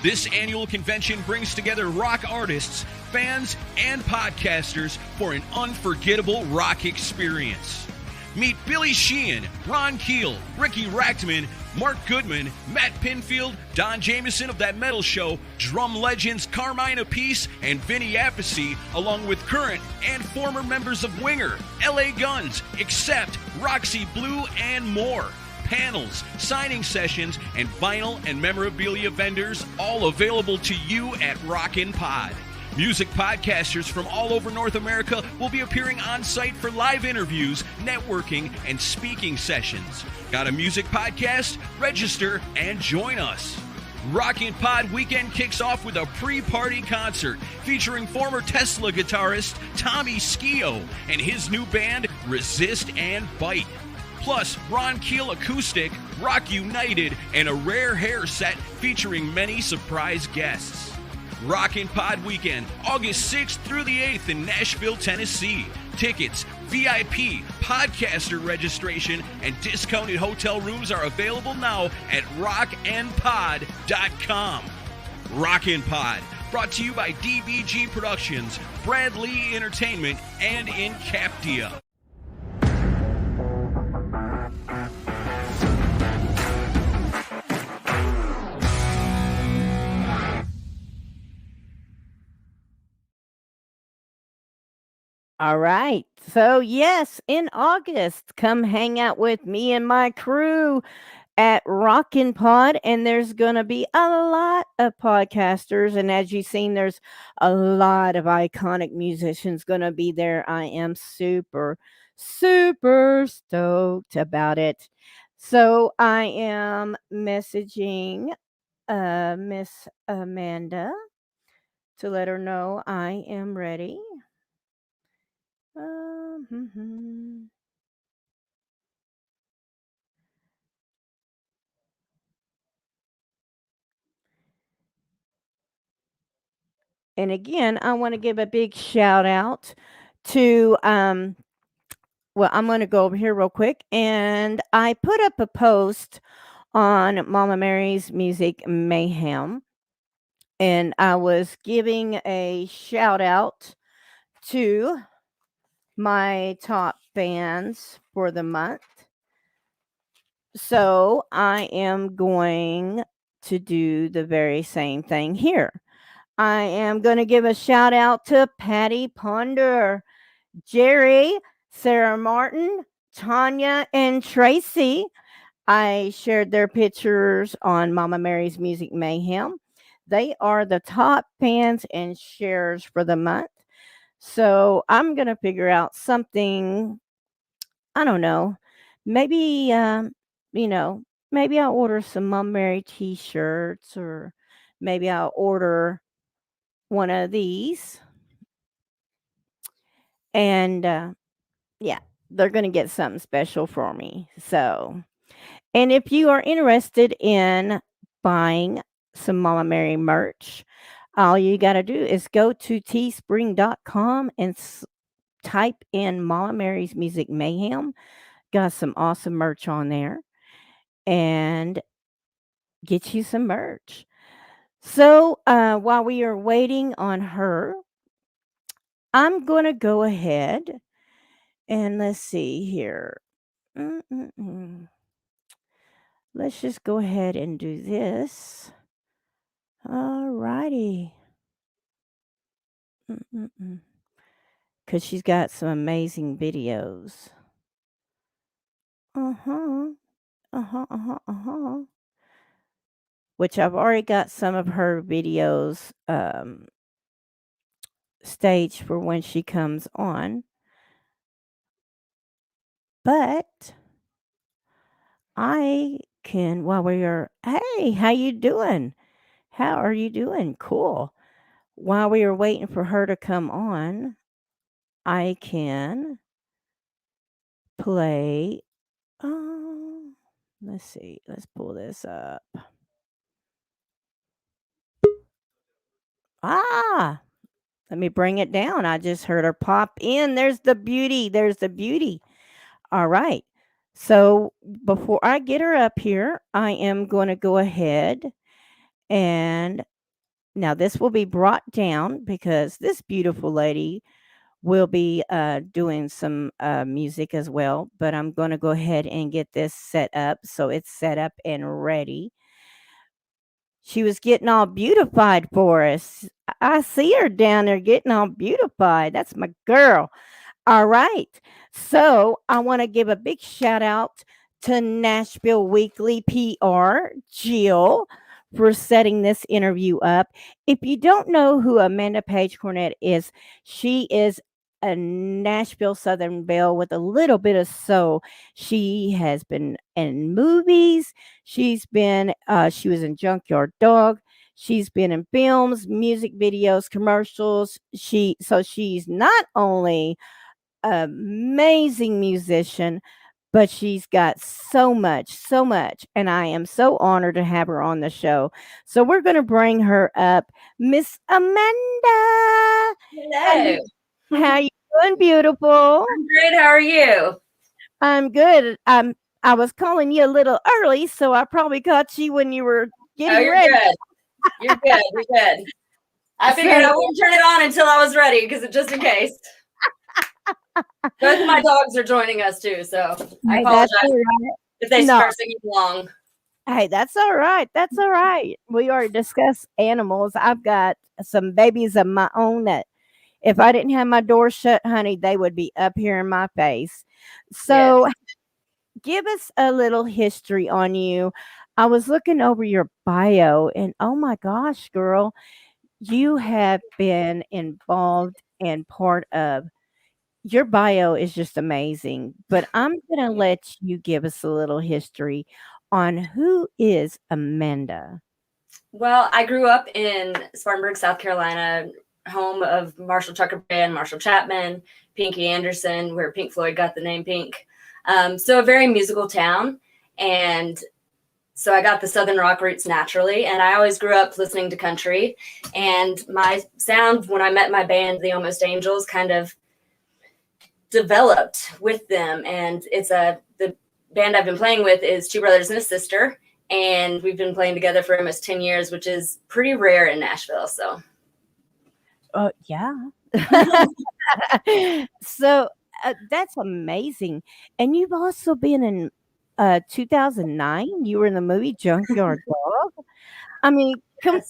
F: This annual convention brings together rock artists, fans, and podcasters for an unforgettable rock experience. Meet Billy Sheehan, Ron Keel, Ricky Rachtman, Mark Goodman, Matt Pinfield, Don Jameson of That Metal Show, drum legends Carmine Apiece and Vinny Appice, along with current and former members of Winger, LA Guns, Accept, Roxy Blue, and more. Panels, signing sessions, and vinyl and memorabilia vendors, all available to you at Rockin' Pod. Music podcasters from all over North America will be appearing on site for live interviews, networking, and speaking sessions. Got a music podcast? Register and join us. Rockin' Pod weekend kicks off with a pre-party concert featuring former Tesla guitarist Tommy Skio and his new band Resist and Bite. Plus, Ron Keel Acoustic, Rock United, and a rare hair set featuring many surprise guests. Rockin' Pod Weekend, August 6th through the 8th in Nashville, Tennessee. Tickets, VIP, podcaster registration, and discounted hotel rooms are available now at rockandpod.com. Rockin' Pod, brought to you by DBG Productions, Brad Lee Entertainment, and Incaptia.
A: All right. So, yes, in August, come hang out with me and my crew at Rockin' Pod, and there's going to be a lot of podcasters. And as you've seen, there's a lot of iconic musicians going to be there. I am super, super stoked about it. So I am messaging Miss Amanda to let her know I am ready. Mhm. And again, I want to give a big shout out to well, I'm going to go over here real quick, and I put up a post on Mama Mary's Music Mayhem, and I was giving a shout out to my top fans for the month. So I am going to do the very same thing here. I am going to give a shout out to Patty Ponder, Jerry, Sarah Martin, Tanya, and Tracy. I shared their pictures on Mama Mary's Music Mayhem. They are the top fans and shares for the month. So I'm going to figure out something, I don't know, maybe, you know, maybe I'll order some Mama Mary t shirts, or maybe I'll order one of these. And yeah, they're going to get something special for me. So, and if you are interested in buying some Mama Mary merch, all you got to do is go to teespring.com and type in Mama Mary's Music Mayhem. Got some awesome merch on there, and get you some merch. So while we are waiting on her, I'm going to go ahead and let's see here. Let's just go ahead and do this. All righty. Because she's got some amazing videos. Which I've already got some of her videos staged for when she comes on. But I can, while we are, hey, how you doing? How are you doing? Cool. While we are waiting for her to come on, I can play. Let's see. Let's pull this up. Ah, let me bring it down. I just heard her pop in. There's the beauty. There's the beauty. All right. So before I get her up here, I am going to go ahead and now this will be brought down because this beautiful lady will be doing some music as well. But I'm going to go ahead and get this set up so it's set up and ready. She was getting all beautified for us. I see her down there getting all beautified. That's my girl. All right. So I want to give a big shout out to Nashville Weekly PR, Jill, for setting this interview up. If you don't know who Amanda Page Cornett is, she is a Nashville Southern belle with a little bit of soul. She has been in movies. She was in Junkyard Dog. She's been in films, music videos, commercials. She's not only amazing musician, but she's got so much. And I am so honored to have her on the show. So we're going to bring her up. Miss Amanda.
G: Hello.
A: How you doing, beautiful?
G: I'm great. How are you?
A: I'm good. I was calling you a little early, so I probably caught you when you were getting
G: you're
A: ready.
G: good. You're good. You're good. I figured I wouldn't turn it on until I was ready, because just in case. Both of my dogs are joining us too, so I apologize if they start singing along.
A: Hey, that's all right. That's all right. We already discussed animals. I've got some babies of my own that if I didn't have my door shut, honey, they would be up here in my face. So give us a little history on you. I was looking over your bio, and oh my gosh, girl, you have been involved and part of your bio is just amazing. But I'm going to let you give us a little history on who is Amanda.
G: Well, I grew up in Spartanburg, South Carolina, home of Marshall Tucker Band, Marshall Chapman, Pinky Anderson, where Pink Floyd got the name Pink. So a very musical town. And so I got the Southern rock roots naturally. And I always grew up listening to country. And my sound, when I met my band, the Almost Angels, kind of developed with them. And the band I've been playing with is two brothers and a sister. And we've been playing together for almost 10 years, which is pretty rare in Nashville. So,
A: yeah. So that's amazing. And you've also been in 2009. You were in the movie Junkyard Dog. I mean, come on.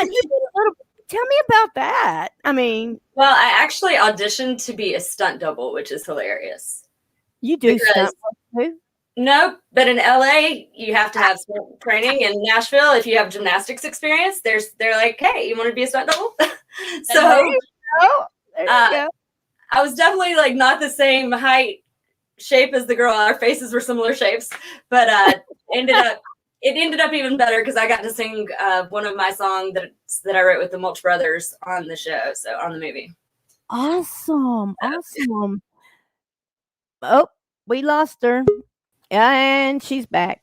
A: You did a little. Tell me about that. I mean,
G: well, I actually auditioned to be a stunt double, which is hilarious.
A: You do stunt work too?
G: No, but in LA, you have to have some training. In Nashville, if you have gymnastics experience, they're like, hey, you want to be a stunt double? So
A: there you go.
G: I was definitely like not the same height, shape as the girl. Our faces were similar shapes, but it ended up even better because I got to sing one of my songs that I wrote with the Mulch Brothers on the show, so on the movie.
A: Awesome. Oh, we lost her. And she's back.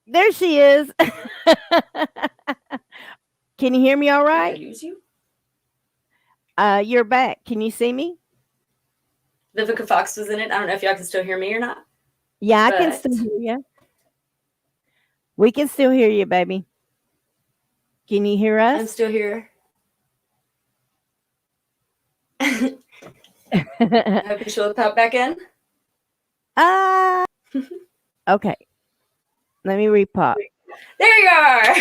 A: There she is. Can you hear me all right?
G: Use you?
A: You're back. Can you see me?
G: Vivica Fox was in it. I don't know if y'all can still hear me or not.
A: Yeah, I can still hear you. We can still hear you, baby. Can you hear us?
G: I'm still here. I hope she'll pop back in.
A: Okay. Let me repop.
G: There you are.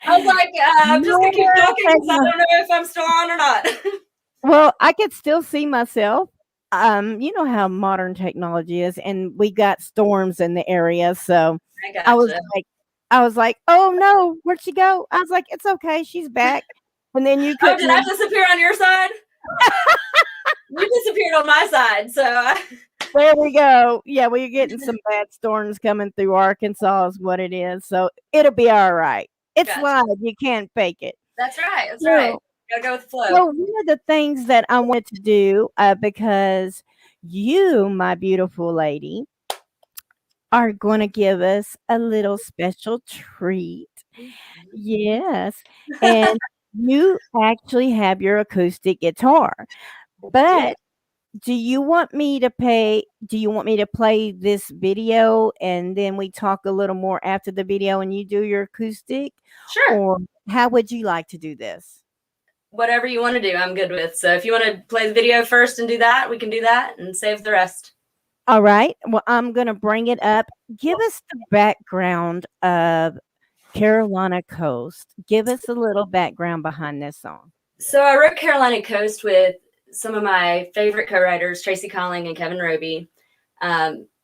G: I was like, I'm just gonna keep talking because I don't know if I'm still on or not.
A: Well, I could still see myself. You know how modern technology is, and we got storms in the area, so I was like, oh no, where'd she go? I was like, it's okay, she's back. And then you could.
G: Oh, did I disappear on your side? You disappeared on my side, so.
A: There we go. Yeah, well, you're getting some bad storms coming through Arkansas is what it is. So it'll be all right. It's live. You can't fake it.
G: That's right. That's right. Gotta go with the flow.
A: So one of the things that I wanted to do, because you, my beautiful lady, are going to give us a little special treat. Yes. And you actually have your acoustic guitar. But do you want me to play this video and then we talk a little more after the video and you do your acoustic?
G: Sure.
A: Or how would you like to do this?
G: Whatever you want to do, I'm good with. So if you want to play the video first and do that, we can do that and save the rest.
A: All right. Well, I'm going to bring it up. Give us the background of Carolina Coast. Give us a little background behind this song.
G: So I wrote Carolina Coast with some of my favorite co-writers, Tracy Conling and Kevin Roby.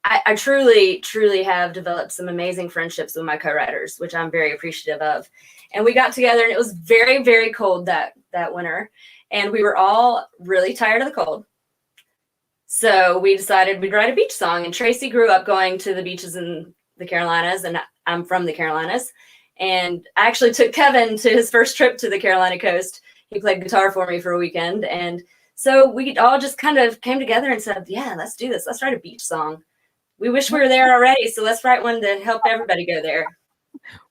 G: I truly, truly have developed some amazing friendships with my co-writers, which I'm very appreciative of. And we got together and it was very, very cold that winter. And we were all really tired of the cold. So we decided we'd write a beach song. And Tracy grew up going to the beaches in the Carolinas, and I'm from the Carolinas. And I actually took Kevin to his first trip to the Carolina Coast. He played guitar for me for a weekend. And so we all just kind of came together and said, yeah, let's do this. Let's write a beach song. We wish we were there already, so let's write one to help everybody go there.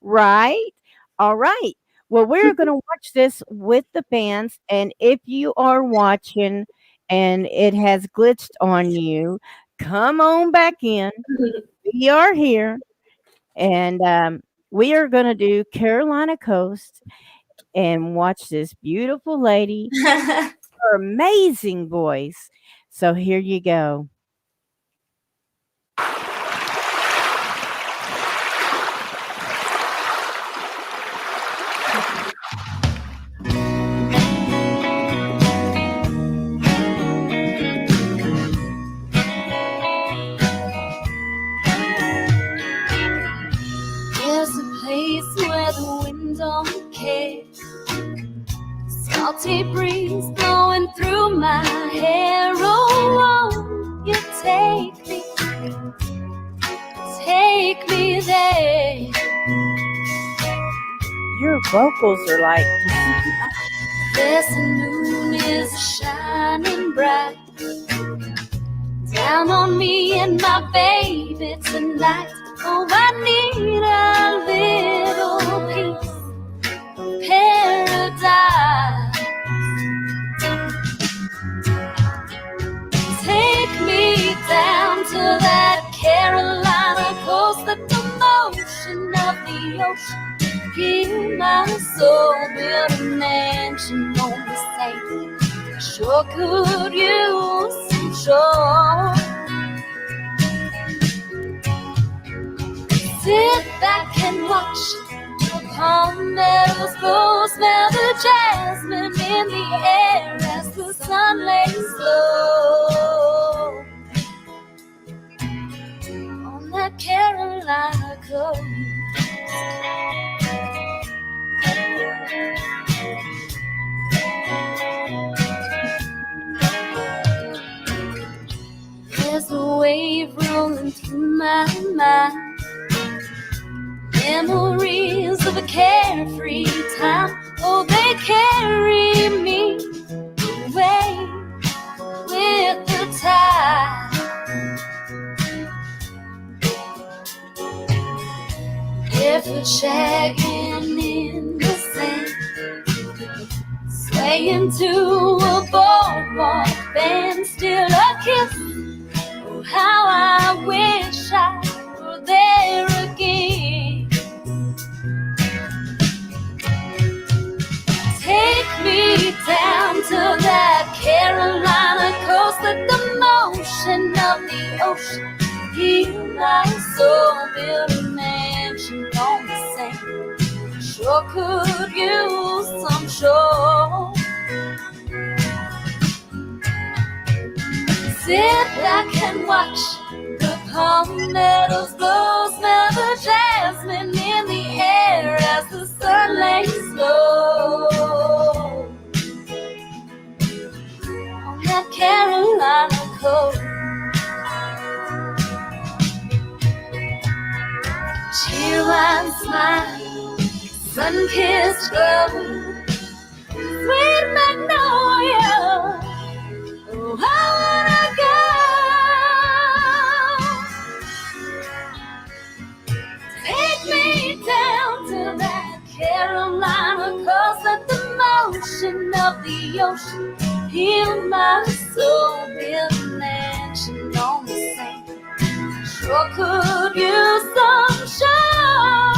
A: Right. All right. Well, we're going to watch this with the fans. And if you are watching and it has glitched on you, come on back in. We are here. And we are going to do Carolina Coast and watch this beautiful lady. Her amazing voice. So here you go.
H: There's a place where the wind don't care. Salty breeze blowing through my hair. Oh, won't you take me there?
A: Your vocals are like,
H: This moon is shining bright down on me and my baby tonight. Oh, I need a little piece of paradise. Take me down to that Carolina coast, let the motion of the ocean heal my soul. Build a mansion on the sand, sure could use some shore. Sit back and watch the palm meadows blow. Smell the jasmine in the air as the sun lays low on that Carolina coast. There's a wave rolling through my mind, memories of a carefree time. Oh, they carry me away with the tide. Barefoot shagging in the sand, swaying to a boardwalk band. Still a kiss, oh, how I wish I were there again. Take me down to that Carolina coast, let the motion of the ocean heal my soul. Build a mansion on the sand, sure could use some shore. Sit back and watch the palm meadows blow. Smell the jasmine in the air as the sun lays low on that Carolina coast. Chill and smile, sun-kissed glow, sweet magnolia. Oh, I wanna go. Take me down to that Carolina coast, let the motion of the ocean heal my soul. Build a mansion on the sand, sure could use some shore.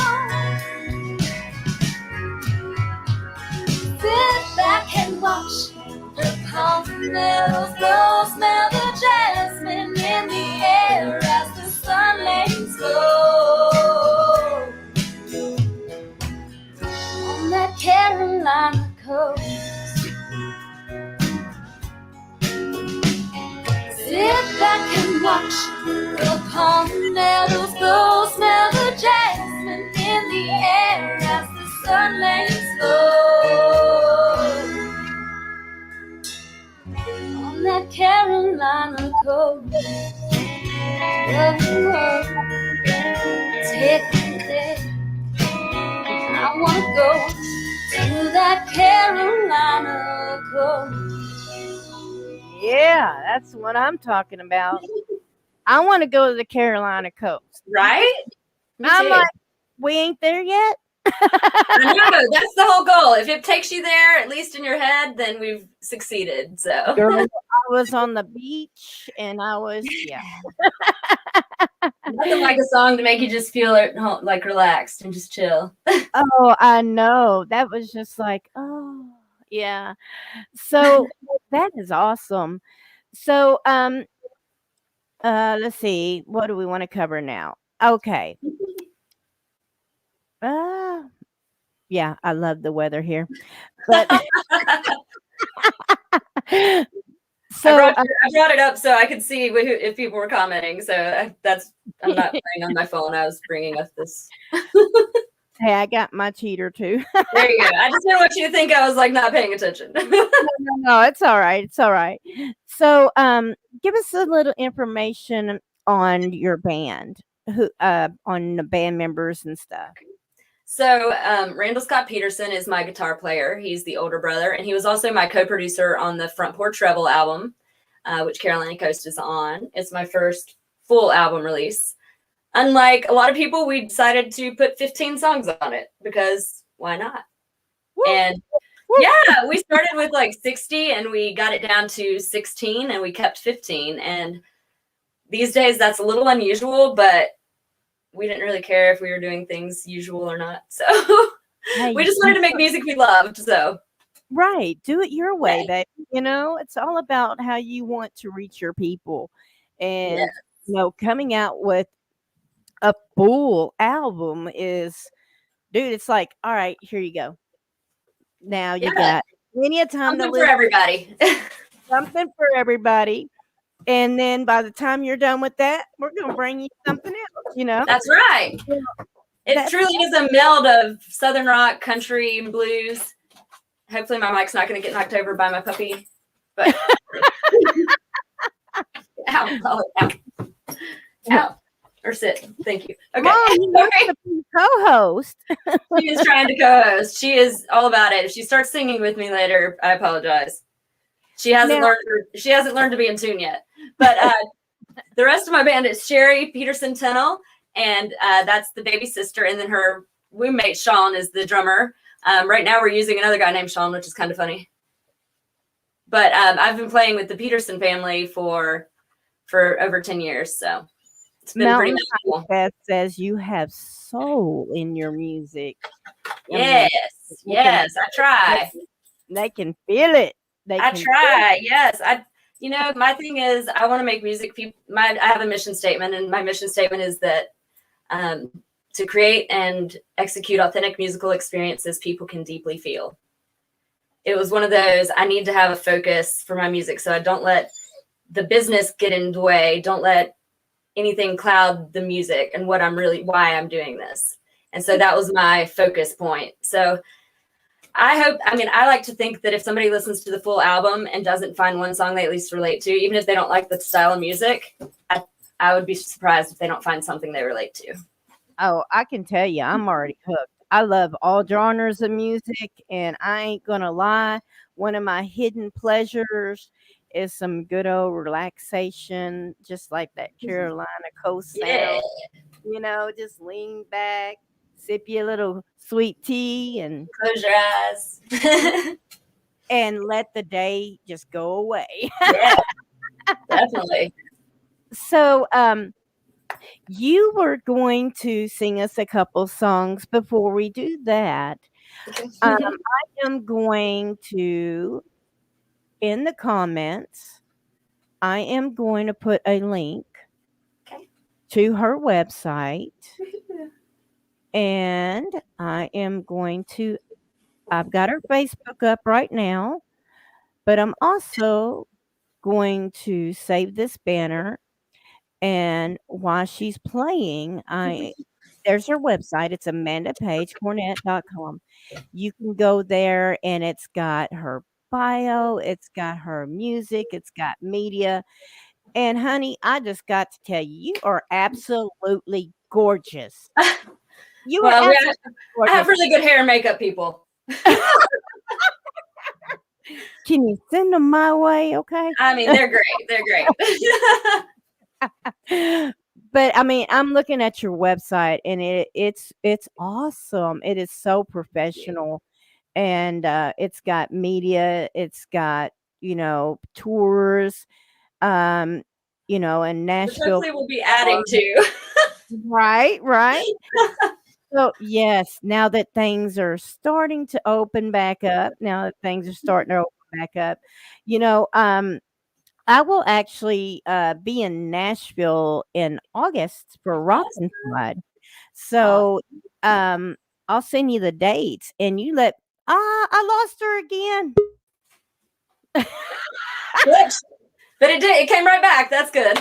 H: Sit back and watch the palm meadows blow. Smell the jasmine in the air as the sun lays low on that Carolina coast. Sit back and watch the palm meadows blow. Smell the jasmine in the air as the sun lays low on that Carolina coast. Oh, take me there. I wanna go to that Carolina coast.
A: yeah, that's what I'm talking about. I want to go to the Carolina coast.
G: Right? Me
A: I'm
G: too.
A: like, we ain't there yet.
G: I know, that's the whole goal. If it takes you there, at least in your head, then we've succeeded. So
A: Girl, I was on the beach and I was, yeah.
G: nothing like a song to make you just feel like relaxed and just chill.
A: Oh, I know. That was just like, oh, yeah. So that is awesome. So, let's see. What do we want to cover now? Okay. Yeah, I love the weather here. But so So
G: I brought it up so I could see if people were commenting. So I'm not playing on my phone. I was bringing up this.
A: hey, I got my cheater too.
G: There you go. I just didn't want you to think I was like not paying attention.
A: No, it's all right. It's all right. So, give us a little information on your band, on the band members and stuff.
G: So Randall Scott Peterson is my guitar player. He's the older brother, and he was also my co-producer on the Front Porch Rebel album, which Carolina Coast is on. It's my first full album release. Unlike a lot of people, we decided to put 15 songs on it because why not?
A: Woo!
G: And
A: Woo!
G: yeah, we started with like 60 and we got it down to 16 and we kept 15. And these days that's a little unusual, but we didn't really care if we were doing things usual or not. So
A: Hey,
G: we just wanted to make music we loved. So
A: right, do it your way.
G: Right.
A: That it's all about how you want to reach your people, and
G: Yes.
A: coming out with a full album is, dude. It's like, all right, here you go. Now you
G: Yeah.
A: got plenty of time to
G: something for
A: listen.
G: everybody.
A: Something for everybody. And then by the time you're done with that, we're gonna bring you something else.
G: That's right. It
A: That's-
G: truly is a meld of Southern rock, country, and blues. Hopefully my mic's not going to get knocked over by my puppy. But ow. Or sit. Thank you. Okay.
A: Mom, you
G: Sorry.
A: have to be co-host.
G: She is trying to co-host. She is all about it. If she starts singing with me later, I apologize. She hasn't learned to be in tune yet. But the rest of my band is Sherry Peterson Tennell, and that's the baby sister, and then her roommate Sean is the drummer. Right now we're using another guy named Sean, which is kind of funny. But I've been playing with the Peterson family for over 10 years, so it's been pretty cool.
A: Beth says you have soul in your music.
G: Yes, I try.
A: They can feel it.
G: I try. Yes, my thing is I want to make music. I have a mission statement, and my mission statement is that to create and execute authentic musical experiences people can deeply feel. It was one of those, I need to have a focus for my music, so I don't let the business get in the way. Don't let anything cloud the music and why I'm doing this. And so that was my focus point. So I like to think that if somebody listens to the full album and doesn't find one song they at least relate to, even if they don't like the style of music, I would be surprised if they don't find something they relate to.
A: Oh, I can tell you, I'm already hooked. I love all genres of music, and I ain't gonna lie. One of my hidden pleasures is some good old relaxation, just like that Carolina Coast sound. Just lean back, sip your little sweet tea, and
G: close your eyes,
A: and let the day just go away.
G: Yeah, definitely.
A: So, you were going to sing us a couple songs. Before we do that, I am going to, in the comments, I am going to put a link to her website, and I've got her Facebook up right now, but I'm also going to save this banner. And while she's playing, there's her website. It's amandapagecornett.com. You can go there, and it's got her bio, it's got her music, it's got media. And honey, I just got to tell you, you are absolutely gorgeous. You are absolutely gorgeous.
G: I have really good hair and makeup people.
A: Can you send them my way? Okay.
G: I mean, they're great. They're great.
A: But I mean, I'm looking at your website, and it's awesome. It is so professional, and it's got media, it's got tours, and Nashville.
G: Hopefully we'll be adding to.
A: Right. So yes, now that things are starting to open back up, I will actually be in Nashville in August for Rockin' Pod. So I'll send you the dates, and you I lost her again.
G: But it did. It came right back. That's good.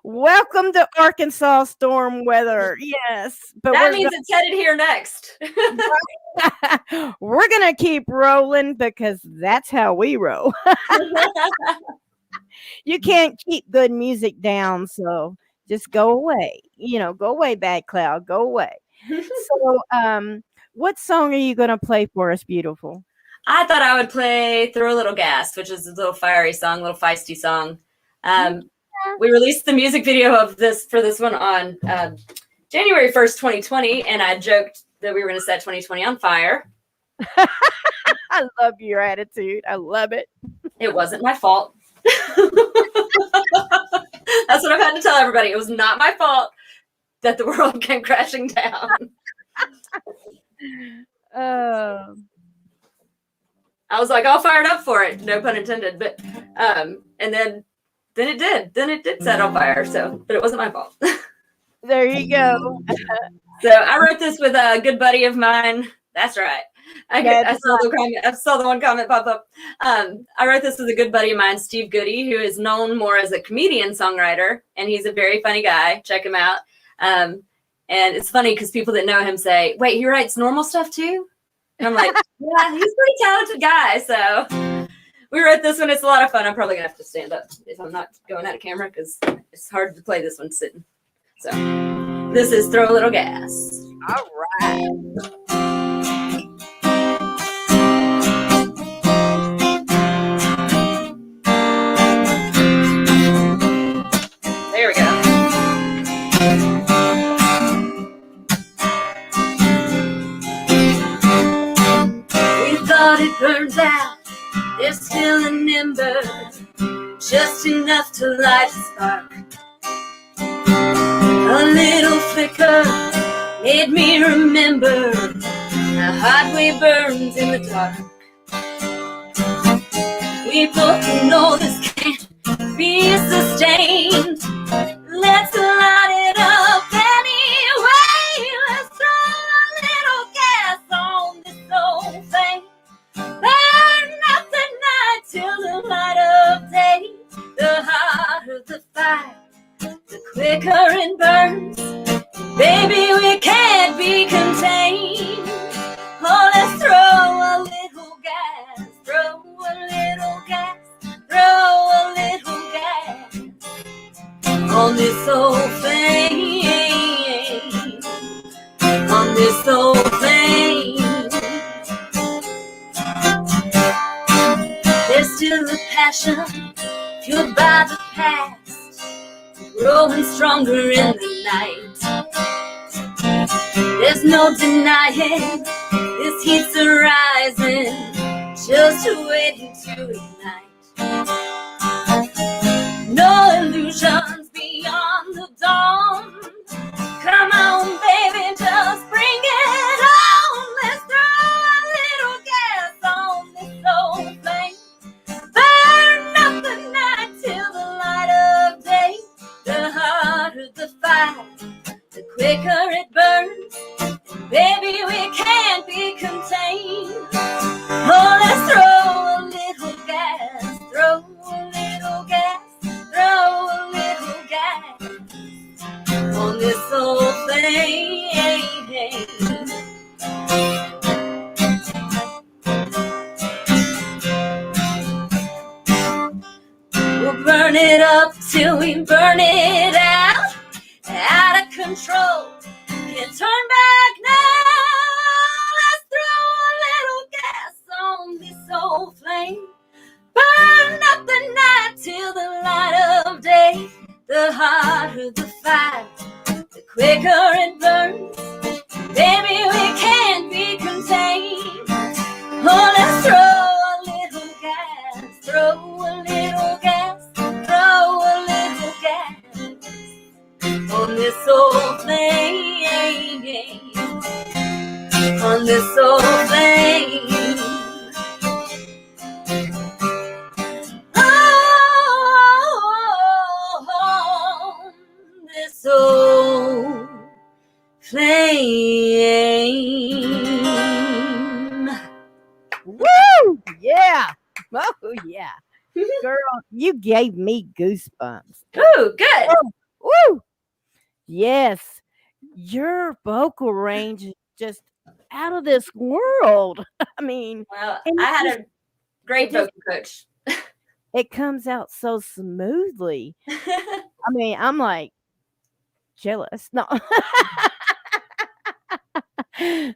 A: Welcome to Arkansas storm weather. Yes, but
G: That means it's headed here next.
A: we're gonna keep rolling because that's how we roll. You can't keep good music down, so just go away. Go away, bad cloud. Go away. So, what song are you gonna play for us, beautiful?
G: I thought I would play "Throw a Little Gas," which is a little fiery song, a little feisty song. We released the music video of this one on January 1st, 2020, and I joked that we were going to set 2020 on fire.
A: I love your attitude. I love it.
G: It wasn't my fault. That's what I've had to tell everybody. It was not my fault that the world came crashing down. I was like all fired up for it, no pun intended. But and then it did. Then it did set on fire. But it wasn't my fault.
A: There you go.
G: So I wrote this with a good buddy of mine. That's right. I saw the one comment pop up. I wrote this with a good buddy of mine, Steve Goody, who is known more as a comedian songwriter, and he's a very funny guy. Check him out. And it's funny because people that know him say, "Wait, he writes normal stuff too?" And I'm like, "Yeah, he's a pretty talented guy." So we wrote this one. It's a lot of fun. I'm probably gonna have to stand up if I'm not going out of camera because it's hard to play this one sitting. So this is "Throw a Little Gas."
A: All right.
G: There we go.
H: We thought it burns out, there's still an ember, just enough to light a spark. A little flicker made me remember how hot we burns in the dark. We both know this can't be sustained. Let's light it up anyway. Let's throw a little gas on this old thing. Burn up the night till the light of day. The hotter the fire, the quicker it burns. Baby, we can't be contained. Oh, let's throw a little gas. Throw a little gas. Throw a little gas on this old flame, on this old flame. There's still a passion fueled by the past, growing stronger in the night. There's no denying this heat's arising, just waiting to ignite. No illusions beyond the dawn. Come on, baby, just bring it on. Let's throw a little gas on this old flame. Burn up the night till the light of day. The harder the fire, the quicker it burns. Baby, we can't be contained. Oh, let's throw a little gas. Throw a little gas. Throw a little gas on this old flame. We'll burn it up till we burn it out of control. Can't turn back now. Let's throw a little gas on this old flame. Burn up the night till the light of day. The hotter the fire, the quicker it burns. Baby, we can't be contained. Oh, let's throw a little gas. Throw a little gas. Throw a little gas on this old flame. On this old flame. So flame.
A: Woo! Yeah. Oh, yeah. Girl, you gave me goosebumps.
G: Ooh, good.
A: Woo! Yes, your vocal range is just out of this world. I mean,
G: Well,
A: and
G: I
A: it
G: had
A: just,
G: a great
A: it just
G: vocal coach.
A: it comes out so smoothly. I mean, I'm like jealous. No.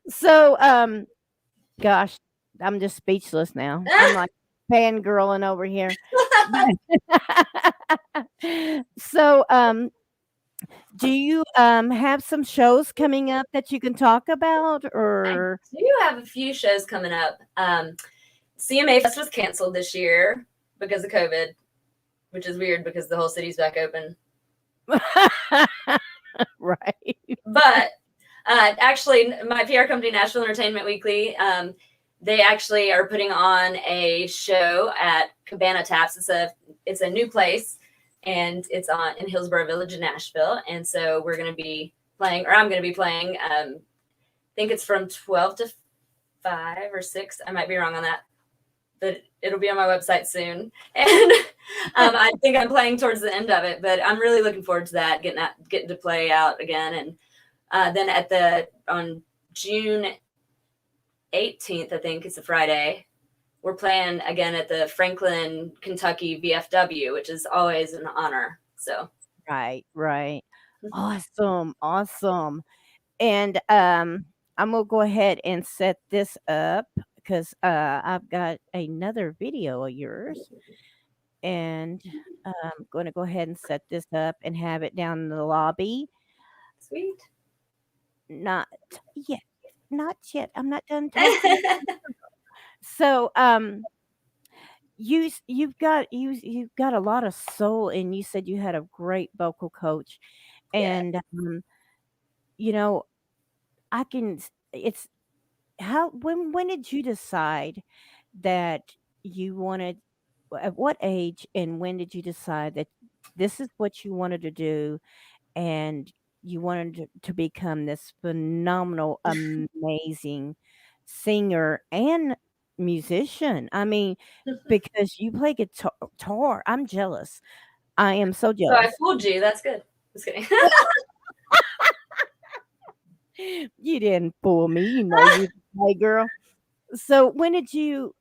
A: So, gosh, I'm just speechless now. I'm like fangirling over here. So, do you have some shows coming up that you can talk about, or
G: I do have a few shows coming up. CMA Fest was canceled this year because of COVID, which is weird because the whole city's back open.
A: right?
G: But actually, my PR company, Nashville Entertainment Weekly, they actually are putting on a show at Cabana Taps. It's a new place, and it's in Hillsborough Village in Nashville. And so we're going to be playing, or I'm going to be playing. I think it's from 12 to 5 or 6. I might be wrong on that, but it'll be on my website soon. And I think I'm playing towards the end of it, but I'm really looking forward to that, getting to play out again. And then on June 18th, I think it's a Friday, we're playing again at the Franklin, Kentucky VFW, which is always an honor. So
A: Right. Awesome. And I'm gonna go ahead and set this up because I've got another video of yours, and I'm going to go ahead and set this up and have it down in the lobby.
G: sweet.
A: Not yet. I'm not done talking. So, you've got a lot of soul, and you said you had a great vocal coach,
G: Yeah.
A: and you know, I can. It's how when did you decide that you wanted? At what age, and when did you decide that this is what you wanted to do, and you wanted to become this phenomenal, amazing singer and musician? I mean, because you play guitar. I'm jealous. I am so
G: So I
A: jealous.
G: fooled you. That's good. Just kidding.
A: You didn't fool me. You know you play, girl. So when did you,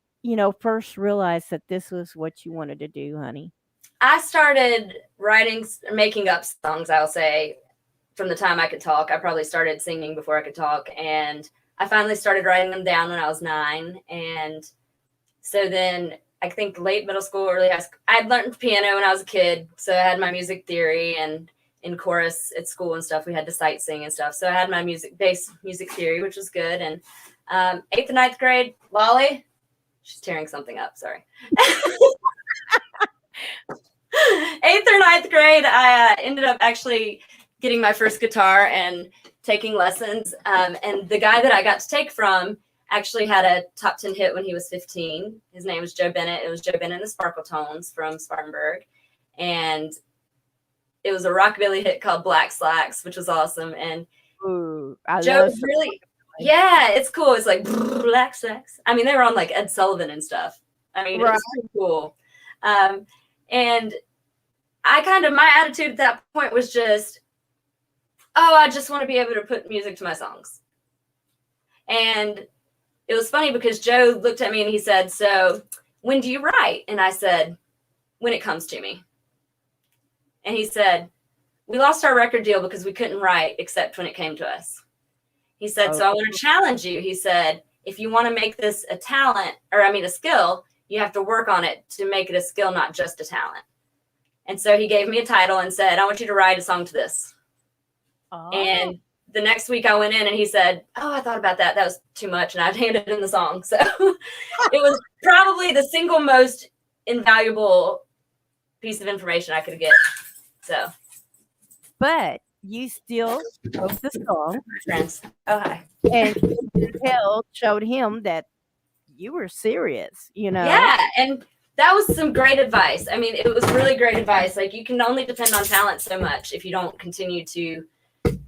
A: first realize that this was what you wanted to do, honey?
G: I started making up songs, I'll say, from the time I could talk. I probably started singing before I could talk. And I finally started writing them down when I was 9. And so then I think late middle school, early high school, I had learned piano when I was a kid. So I had my music theory, and in chorus at school and stuff, we had to sight sing and stuff. So I had my music theory, which was good. And 8th and 9th grade, Lolly, she's tearing something up. Sorry. 8th or 9th grade, I ended up actually getting my first guitar and taking lessons. And the guy that I got to take from actually had a top 10 hit when he was 15. His name was Joe Bennett. It was Joe Bennett and the Sparkle Tones from Spartanburg. And it was a rockabilly hit called Black Slacks, which was awesome. And
A: Ooh, I
G: Joe
A: love
G: really, yeah, it's cool. It's like Black Slacks. I mean, they were on like Ed Sullivan and stuff. I mean,
A: Right.
G: it was pretty cool. And my attitude at that point was just, I just want to be able to put music to my songs. And it was funny because Joe looked at me and he said, "So when do you write?" And I said, "When it comes to me." And he said, "We lost our record deal because we couldn't write except when it came to us." He said, "So I want to challenge you." He said, "If you want to make this a skill, you have to work on it to make it a skill, not just a talent." And so he gave me a title and said, "I want you to write a song to this."
A: Oh.
G: And the next week I went in and he said, "I thought about that. That was too much." And I handed in the song. So it was probably the single most invaluable piece of information I could get. So,
A: But you still wrote the song,
G: friends. Oh, hi.
A: and showed him that you were serious,
G: Yeah. And that was some great advice. I mean, it was really great advice. Like, you can only depend on talent so much if you don't continue to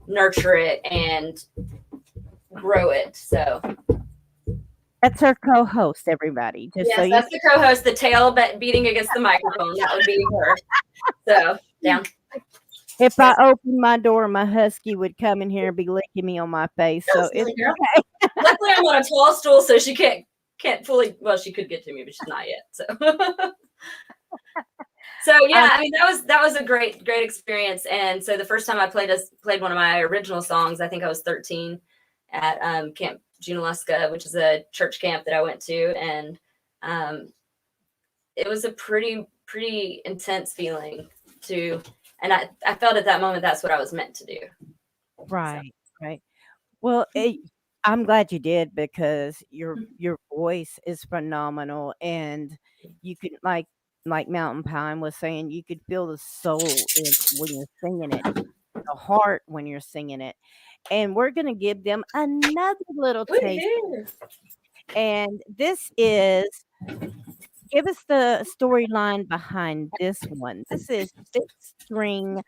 G: nurture it and grow it. So
A: That's her co-host, everybody. Just so
G: Yes,
A: you
G: that's the co-host, the tail beating against the microphone. That would be her. So, down.
A: If I opened my door, my husky would come in here and be licking me on my face. So it's
G: Silly girl.
A: okay.
G: Luckily, I'm on a tall stool, so she can't fully. Well, she could get to me, but she's not yet. So, so yeah, I mean that was a great experience. And so the first time I played one of my original songs, I think I was 13 at Camp Junaluska, which is a church camp that I went to, and it was a pretty intense feeling to. And I felt at that moment that's what I was meant to do.
A: Right, right. Well, I'm glad you did, because your voice is phenomenal, and you could like Mountain Pine was saying, you could feel the soul when you're singing it, the heart when you're singing it. And we're gonna give them another little taste, and this is. Give us the storyline behind this one. This is 6-string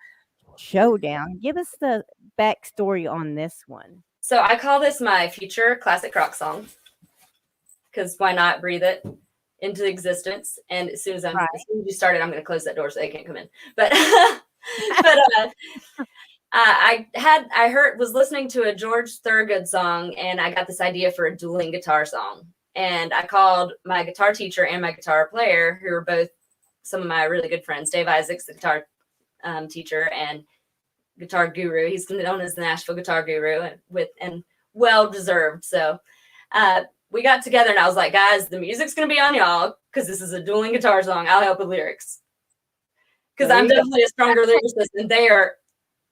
A: showdown. Give us the backstory on this one.
G: So I call this my future classic rock song, because why not breathe it into existence? And as soon as you started, I'm going to close that door so they can't come in. But I was listening to a George Thorogood song, and I got this idea for a dueling guitar song. And I called my guitar teacher and my guitar player, who are both some of my really good friends. Dave Isaacs, the guitar teacher and guitar guru. He's known as the Nashville guitar guru, and well deserved. So we got together, and I was like, guys, the music's going to be on y'all, because this is a dueling guitar song. I'll help with lyrics, because I'm definitely a stronger lyricist, and they are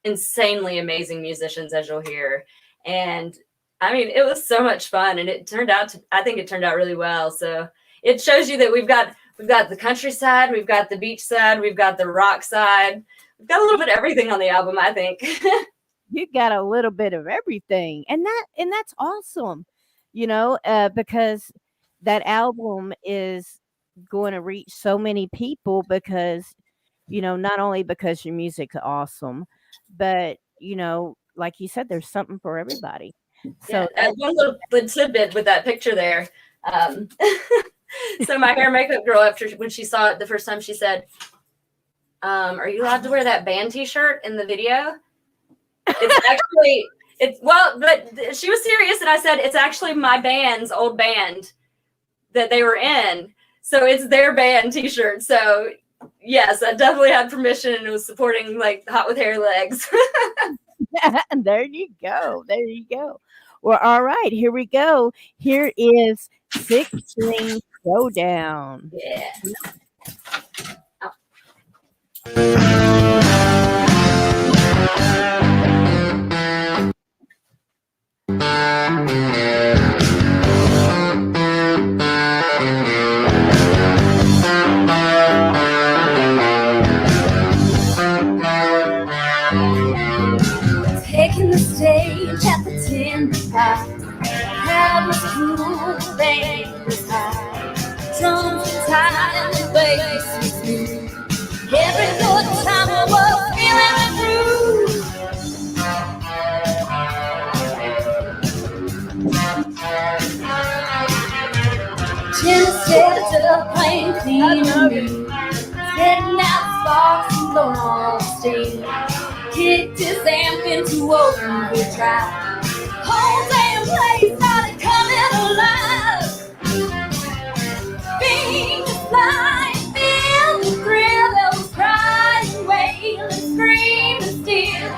G: insanely amazing musicians, as you'll hear. And I mean, it was so much fun, and I think it turned out really well. So it shows you that we've got the countryside, we've got the beach side, we've got the rock side. We've got a little bit of everything on the album, I think.
A: You got a little bit of everything, and that's awesome, because that album is going to reach so many people, because not only because your music's awesome, but like you said, there's something for everybody. So
G: one little tidbit with that picture there. So my hair and makeup girl, when she saw it the first time, she said, are you allowed to wear that band t-shirt in the video? But she was serious, and I said, it's actually my band's old band that they were in. So it's their band t-shirt. So yes, I definitely had permission, and it was supporting like Hot with Hair Legs.
A: There you go. Well, all right, here we go. Here is 6-string showdown.
G: Yeah.
H: Taking the stage at the Tin Pie, crowd was cool, band was high, drums were tight and the bass was smooth. Every good time I was feeling the groove. Jenna stepped up playing clean and mean, setting out sparks and blowing all the steam. Kicked his amp into overdrive. Whole damn place started coming alive. Fingers flying, feel the thrill. There was crying, wailing, screaming still.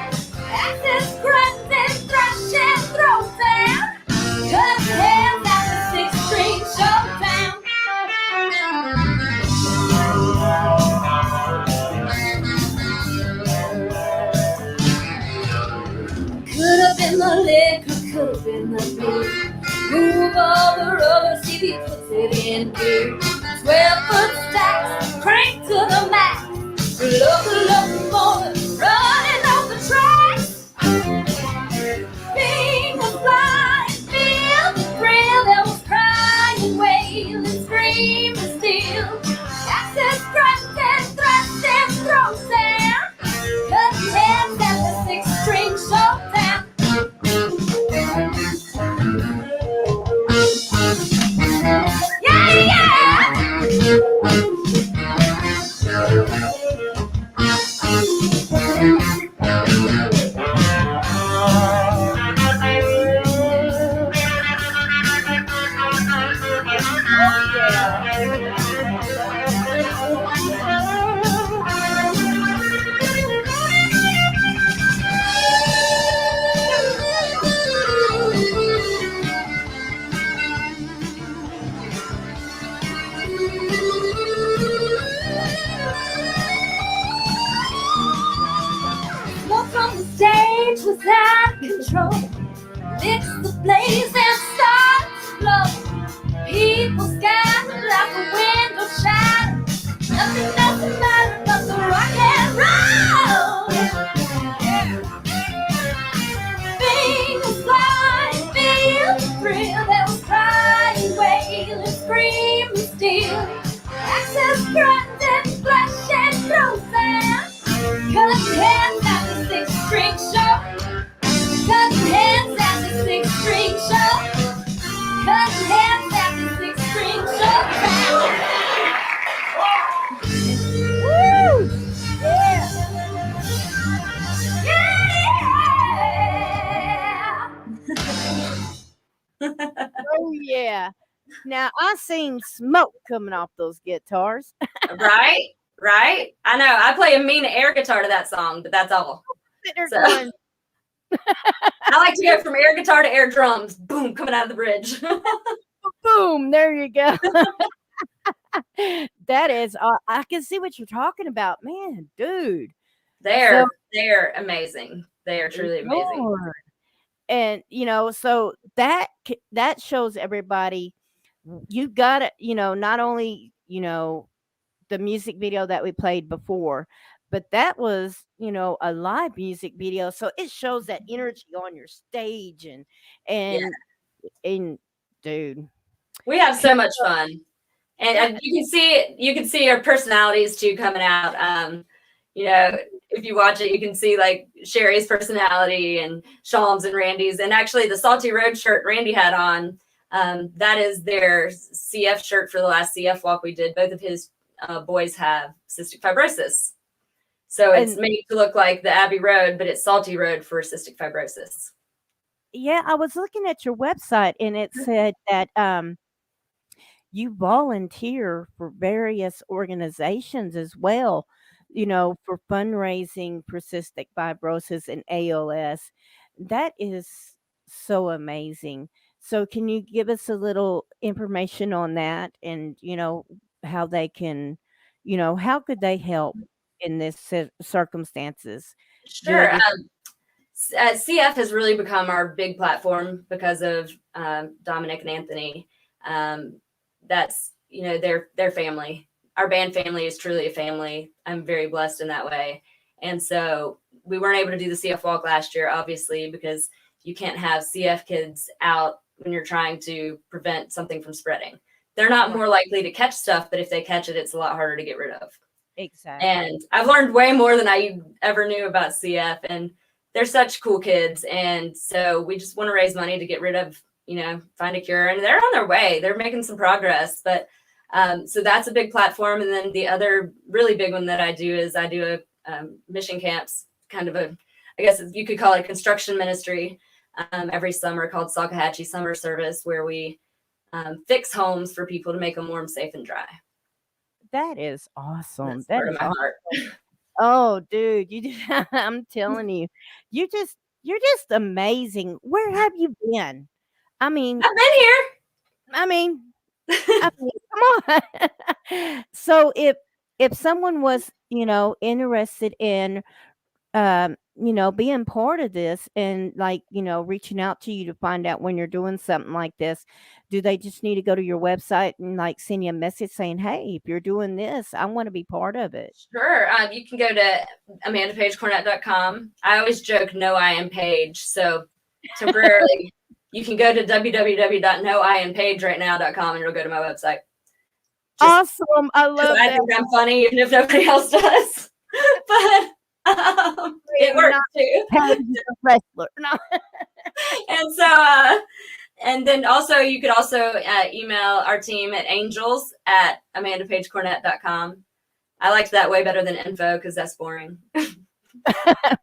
H: Axes grunting, thrashing, throw down. Cut hands at the 6-string showdown. Could have been the liquor, could have been the beer. Move all the rubber, see if he puts it in gear. 12-foot stacks, crank to the max. Locomotive running off the tracks. Fingers flying, feel the thrill. There was crying, wailing, screaming still. Axes grunting, thrashing, throw down. Cutting heads at the 6-string showdown.
A: Oh yeah. Now I seen smoke coming off those guitars.
G: Right? Right? I know. I play a mean air guitar to that song, but that's all.
A: They're
G: So
A: going,
G: I like to go from air guitar to air drums. Boom, coming out of the bridge.
A: boom, there you go. That is, I can see what you're talking about, man, dude.
G: They're amazing. They are truly amazing.
A: Lord. And so that shows everybody you got to, not only the music video that we played before, but that was a live music video, so it shows that energy on your stage and dude,
G: We have so much fun. And you can see our personalities too coming out. If you watch it, you can see like Sherry's personality and Shalm's and Randy's. And actually the Salty Road shirt Randy had on, that is their CF shirt for the last CF walk we did. Both of his boys have cystic fibrosis. So it's made to look like the Abbey Road, but it's Salty Road for cystic fibrosis.
A: Yeah, I was looking at your website and it said that you volunteer for various organizations as well, for fundraising for cystic fibrosis and ALS. That is so amazing. So can you give us a little information on that and, how they can, how could they help in this circumstances?
G: Sure. CF has really become our big platform because of Dominic and Anthony. That's their family. Our band family is truly a family. I'm very blessed in that way. And so we weren't able to do the CF walk last year, obviously, because you can't have CF kids out when you're trying to prevent something from spreading. They're not more likely to catch stuff, but if they catch it, it's a lot harder to get rid of.
A: Exactly.
G: And I've learned way more than I ever knew about CF, and they're such cool kids. And so we just want to raise money to get rid of, find a cure, and they're on their way. They're making some progress, but so that's a big platform. And then the other really big one that I do is I do a mission camps, kind of I guess you could call it a construction ministry every summer called Salkehatchie Summer Service, where we fix homes for people to make them warm, safe, and dry.
A: That is awesome.
G: That's part of my heart.
A: Oh, dude, I'm telling you, you're just amazing. Where have you been? I mean,
G: I've been here.
A: I mean, come on. So if someone was, interested in being part of this and reaching out to you to find out when you're doing something like this, do they just need to go to your website and send you a message saying, hey, if you're doing this, I want to be part of it?
G: Sure. You can go to amandapagecornett.com. I always joke no I am page. So temporarily you can go to www.noiampagerightnow.com and you'll go to my website.
A: Awesome. I love
G: I
A: that.
G: think I'm funny even if nobody else does. But it works too.
A: Wrestler. No.
G: And so and then also you could also email our team at angels@amandapagecornett.com. I liked that way better than info because that's boring.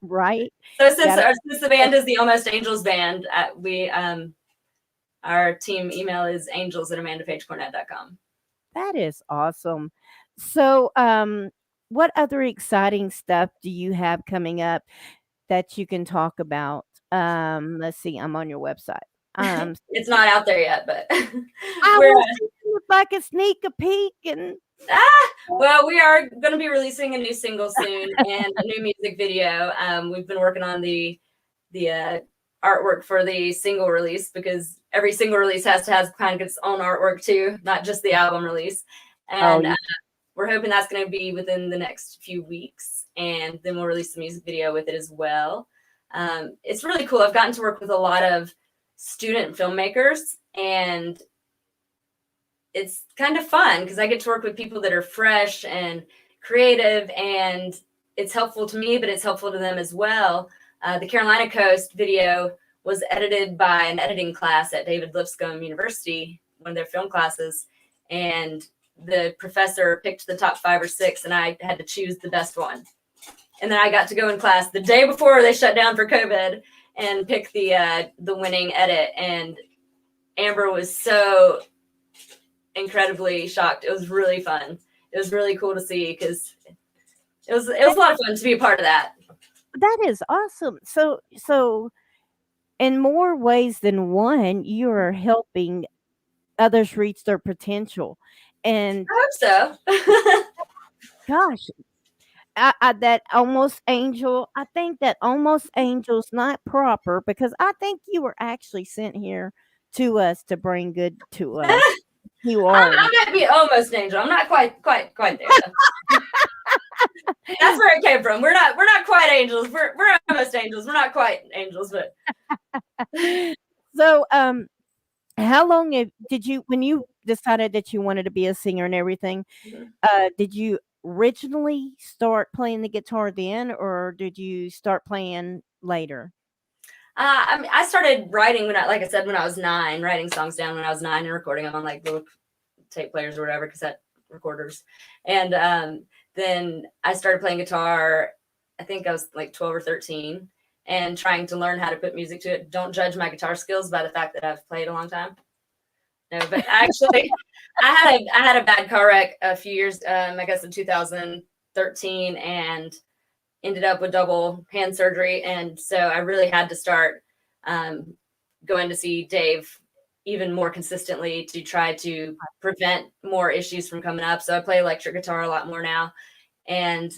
A: Right.
G: So since the band is the Almost Angels band, our team email is angels@amandapagecornett.com.
A: That is awesome. So what other exciting stuff do you have coming up that you can talk about? Let's see, I'm on your website.
G: It's not out there yet, but
A: if I could sneak a peek and
G: well, we are going to be releasing a new single soon and a new music video. We've been working on the artwork for the single release because every single release has to have kind of its own artwork too, not just the album release. And we're hoping that's going to be within the next few weeks, and then we'll release the music video with it as well. It's really cool. I've gotten to work with a lot of student filmmakers, and it's kind of fun because I get to work with people that are fresh and creative, and it's helpful to me, but it's helpful to them as well. The Carolina Coast video was edited by an editing class at David Lipscomb University, one of their film classes, and the professor picked the top 5 or 6, and I had to choose the best one. And then I got to go in class the day before they shut down for COVID and pick the winning edit. And Amber was so incredibly shocked. It was really fun. It was really cool to see because it was a lot of fun to be a part of that.
A: That is awesome. So in more ways than one, you are helping others reach their potential. And
G: I hope so.
A: gosh, that almost angel, I think that almost angel's not proper because I think you were actually sent here to us to bring good to us. You are.
G: I might be almost an angel. I'm not quite there. That's where it came from. We're not quite angels. We're almost angels. We're not quite angels, but
A: So how long did you, when you decided that you wanted to be a singer and everything, did you originally start playing the guitar then, or did you start playing later?
G: I started writing when I was 9, writing songs down when I was 9 and recording them on like little tape players or whatever, cassette recorders. And then I started playing guitar, I think I was like 12 or 13, and trying to learn how to put music to it. Don't judge my guitar skills by the fact that I've played a long time. No, but actually, I had a bad car wreck a few years, I guess in 2013, and ended up with double hand surgery. And so I really had to start going to see Dave even more consistently to try to prevent more issues from coming up. So I play electric guitar a lot more now. And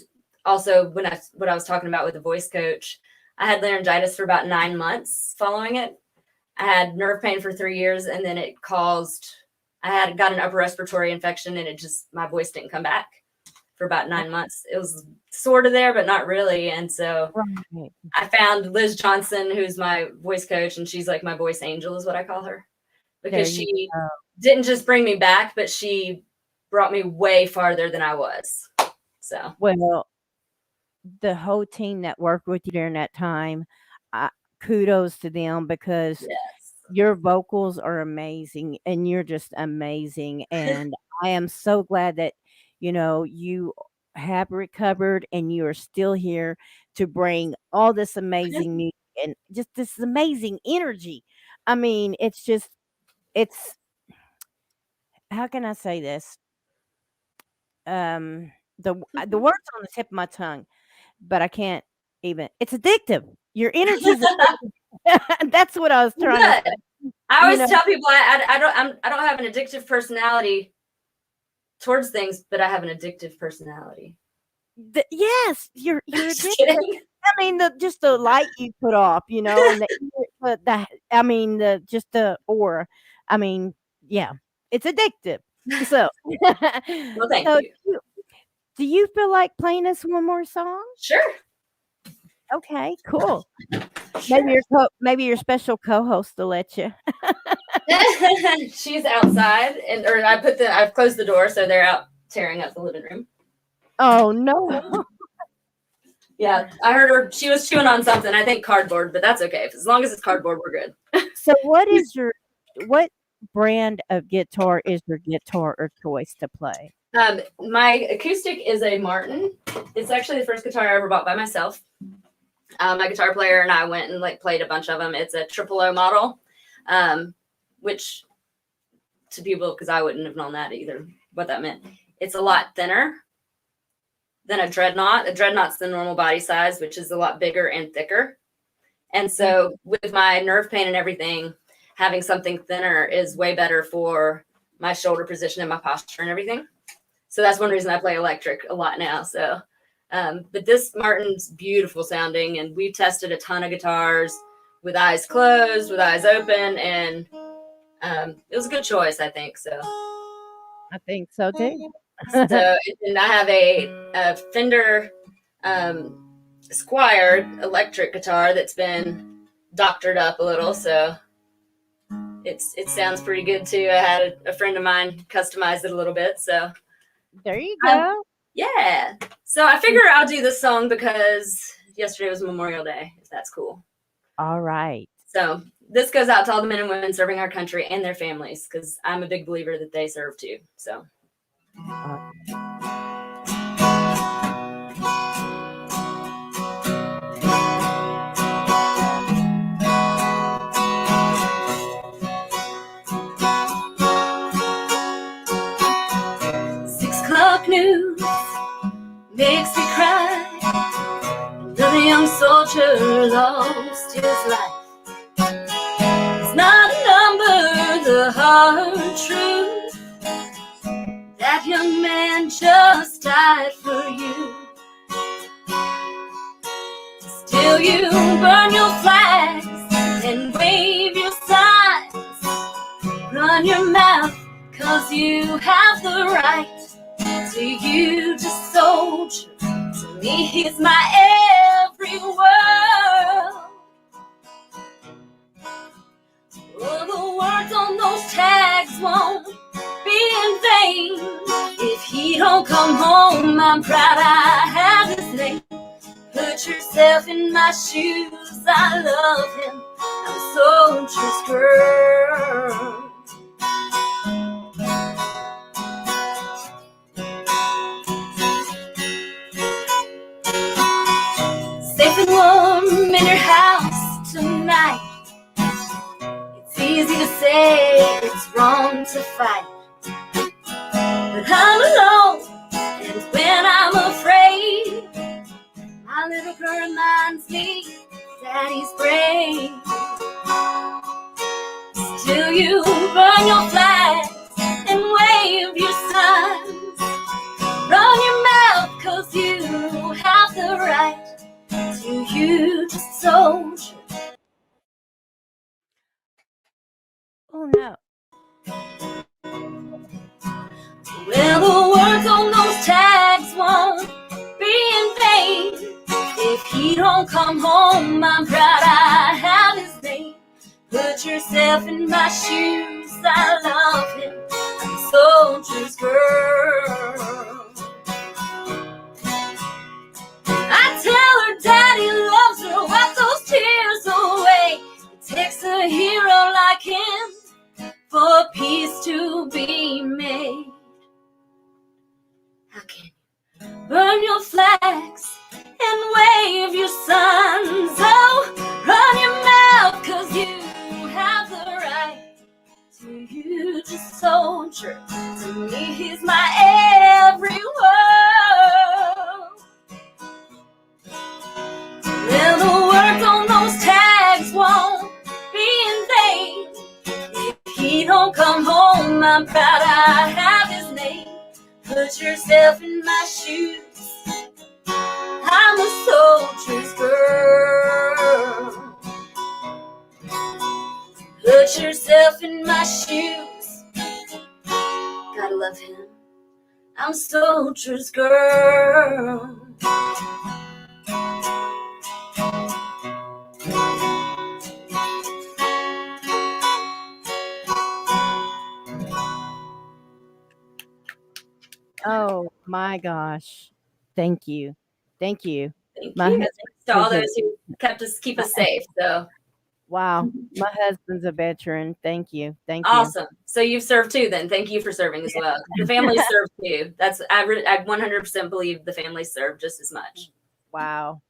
G: also what I was talking about with the voice coach, I had laryngitis for about 9 months following it. I had nerve pain for 3 years, and then it got an upper respiratory infection, and my voice didn't come back for about 9 months. It was sort of there, but not really. And so I found Liz Johnson, who's my voice coach, and she's like my voice angel is what I call her, because she didn't just bring me back, but she brought me way farther than I was. So,
A: well, the whole team that worked with you during that time, kudos to them, because
G: yes.
A: Your vocals are amazing and you're just amazing. And I am so glad that, you have recovered and you are still here to bring all this amazing music and just this amazing energy. I mean, it's how can I say this? The words on the tip of my tongue, but I can't even. It's addictive. Your energy is addictive. That's what I was trying to say.
G: I always tell people I don't have an addictive personality towards things, but I have an addictive personality.
A: Yes, you're addictive. I mean, just the light you put off, and the aura. I mean, yeah, it's addictive. So,
G: well, thank you.
A: Do you feel like playing us one more song?
G: Sure.
A: Okay, cool. Sure. Maybe your special co-host will let you.
G: She's outside, I've closed the door, so they're out tearing up the living room.
A: Oh no.
G: Yeah, I heard her. She was chewing on something. I think cardboard, but that's okay. As long as it's cardboard, we're good.
A: So, what brand of guitar is your guitar of choice to play?
G: My acoustic is a Martin. It's actually the first guitar I ever bought by myself. My guitar player and I went and played a bunch of them. It's a 000 model, which to people, because I wouldn't have known that either, what that meant. It's a lot thinner than a dreadnought. A dreadnought's the normal body size, which is a lot bigger and thicker. And so with my nerve pain and everything, having something thinner is way better for my shoulder position and my posture and everything. So that's one reason I play electric a lot now. So, but this Martin's beautiful sounding, and we tested a ton of guitars with eyes closed, with eyes open, and it was a good choice, I think. So
A: I think so too.
G: So, and I have a Fender Squire electric guitar that's been doctored up a little, so it sounds pretty good too. I had a friend of mine customize it a little bit, so
A: there you go.
G: Yeah. So I figure I'll do this song because yesterday was Memorial Day, if that's cool.
A: All right.
G: So this goes out to all the men and women serving our country and their families, because I'm a big believer that they serve too. So.
H: makes me cry. Another young soldier lost his life. It's not a number, the hard truth. That young man just died for you. Still you burn your flags and wave your signs. Run your mouth, 'cause you have the right. To you, just soldier, to me he's my every word. Oh, the words on those tags won't be in vain. If he don't come home, I'm proud I have his name. Put yourself in my shoes, I love him, I'm a soldier's girl. Safe and warm in your house tonight. It's easy to say, it's wrong to fight. But I'm alone, and when I'm afraid, my little girl reminds me Daddy's brave. Still you burn your flags and wave your signs. Run your mouth, 'cause you have the right. To you, just soldier.
A: Oh no.
H: Well, the words on those tags won't be in vain. If he don't come home, I'm proud I have his name. Put yourself in my shoes, I love him, I'm a soldier's girl. I tell her Daddy loves her, wipe those tears away. It takes a hero like him for peace to be made. How can you burn your flags and wave your signs? Oh, run your mouth, 'cause you have the right. To you, just soldier, to me he's my every word. Well, the words on those tags won't be in vain. If he don't come home, I'm proud I have his name. Put yourself in my shoes, I'm a soldier's girl. Put yourself in my shoes, gotta love him, I'm a soldier's girl.
A: Oh my gosh. Thank you. Thank you.
G: Thank
A: My
G: you.
A: husband
G: Thanks to all
A: is a-
G: those who keep us safe. So
A: Wow. My husband's a veteran. Thank you. Thank you.
G: awesome. So you've served too then. Thank you for serving as well. The family served too. I 100% believe the family served just as much.
A: Wow.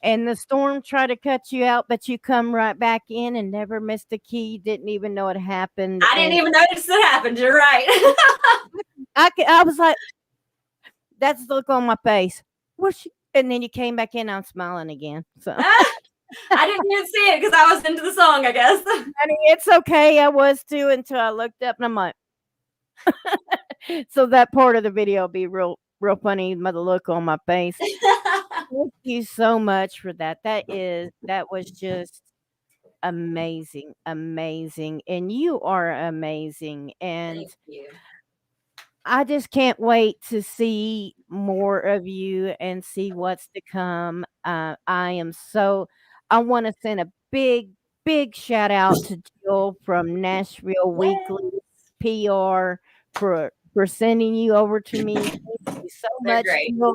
A: And the storm tried to cut you out, but you come right back in and never missed a key. Didn't even know it happened.
G: I didn't
A: And
G: even notice it happened. You're right.
A: I was like, that's the look on my face. What's she? And then you came back in. I'm smiling again. So
G: I didn't even see it because I was into the song, I guess.
A: I mean, it's okay. I was too until I looked up and I'm like, so that part of the video will be real funny. The look on my face. Thank you so much for that. That was just amazing, amazing. And you are amazing. And
G: Thank you.
A: I just can't wait to see more of you and see what's to come. I want to send a big shout out to Jill from Nashville Weekly PR for sending you over to me. Thank you so
G: They're
A: much,
G: great.
A: Jill,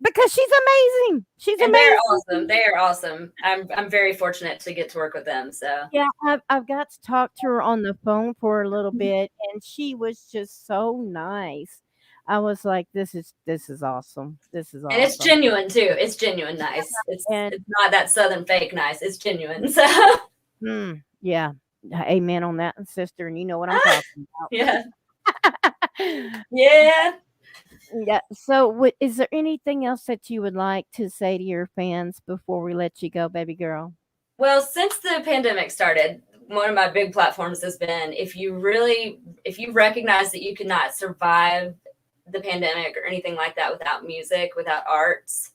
A: because she's amazing. She's
G: And
A: amazing.
G: they're awesome. They're awesome. I'm very fortunate to get to work with them. So
A: Yeah, I've got to talk to her on the phone for a little bit, and she was just so nice. I was like, "This is awesome. This is awesome."
G: and it's genuine too. It's genuine nice. It's not that southern fake nice. It's genuine. So
A: Yeah, amen on that, sister. And you know what I'm talking about.
G: yeah. Yeah.
A: Yeah. So, is there anything else that you would like to say to your fans before we let you go, baby girl?
G: Well, since the pandemic started, one of my big platforms has been if you recognize that you could not survive the pandemic or anything like that without music, without arts,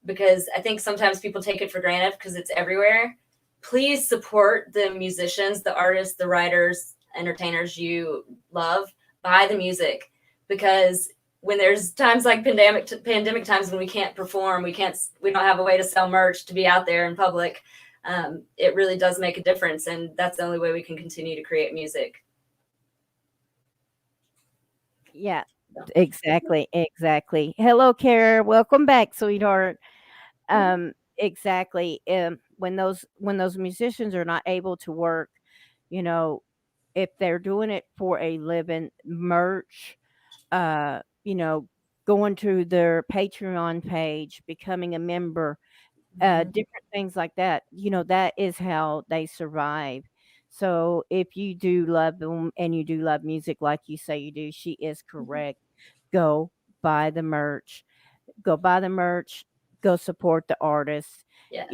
G: because I think sometimes people take it for granted because it's everywhere. Please support the musicians, the artists, the writers, entertainers you love. Buy the music, because when there's times like pandemic times when we can't perform, we don't have a way to sell merch, to be out there in public. It really does make a difference, and that's the only way we can continue to create music.
A: Yeah, exactly. Hello, Kara. Welcome back, sweetheart. Exactly. When those musicians are not able to work, you know, if they're doing it for a living, merch, you know, going to their Patreon page, becoming a member, different things like that, that is how they survive. So if you do love them and you do love music like you say you do, she is correct. Go buy the merch. Go buy the merch. Go support the artists.
G: Yes.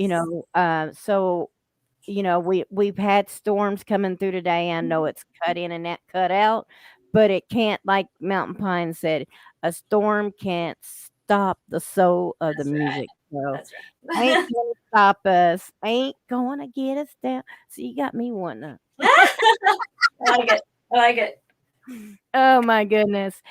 A: So we've had storms coming through today. I know it's cut in and that cut out, but it can't, like Mountain Pine said, a storm can't stop the soul of the
G: That's right.
A: music. So
G: That's right.
A: ain't gonna stop us. Ain't gonna get us down. So you got me wanting
G: I like it.
A: Oh my goodness.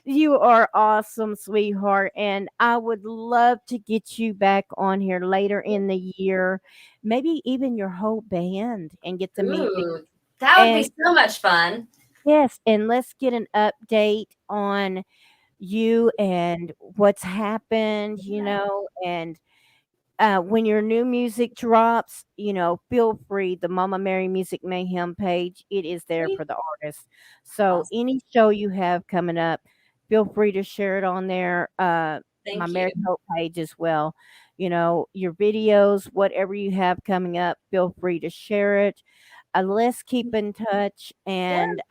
A: You are awesome, sweetheart. And I would love to get you back on here later in the year. Maybe even your whole band, and get to meet me.
G: Ooh, that would be
A: And
G: so much fun.
A: yes, and let's get an update on you and what's happened, and when your new music drops, feel free. The Mama Mary Music Mayhem page, it is there
G: Sweet.
A: for the artists. So
G: Awesome.
A: any show you have coming up, feel free to share it on there. My
G: Thank
A: Mary
G: you.
A: Hope page as well. Your videos, whatever you have coming up, feel free to share it. Let's keep in touch. And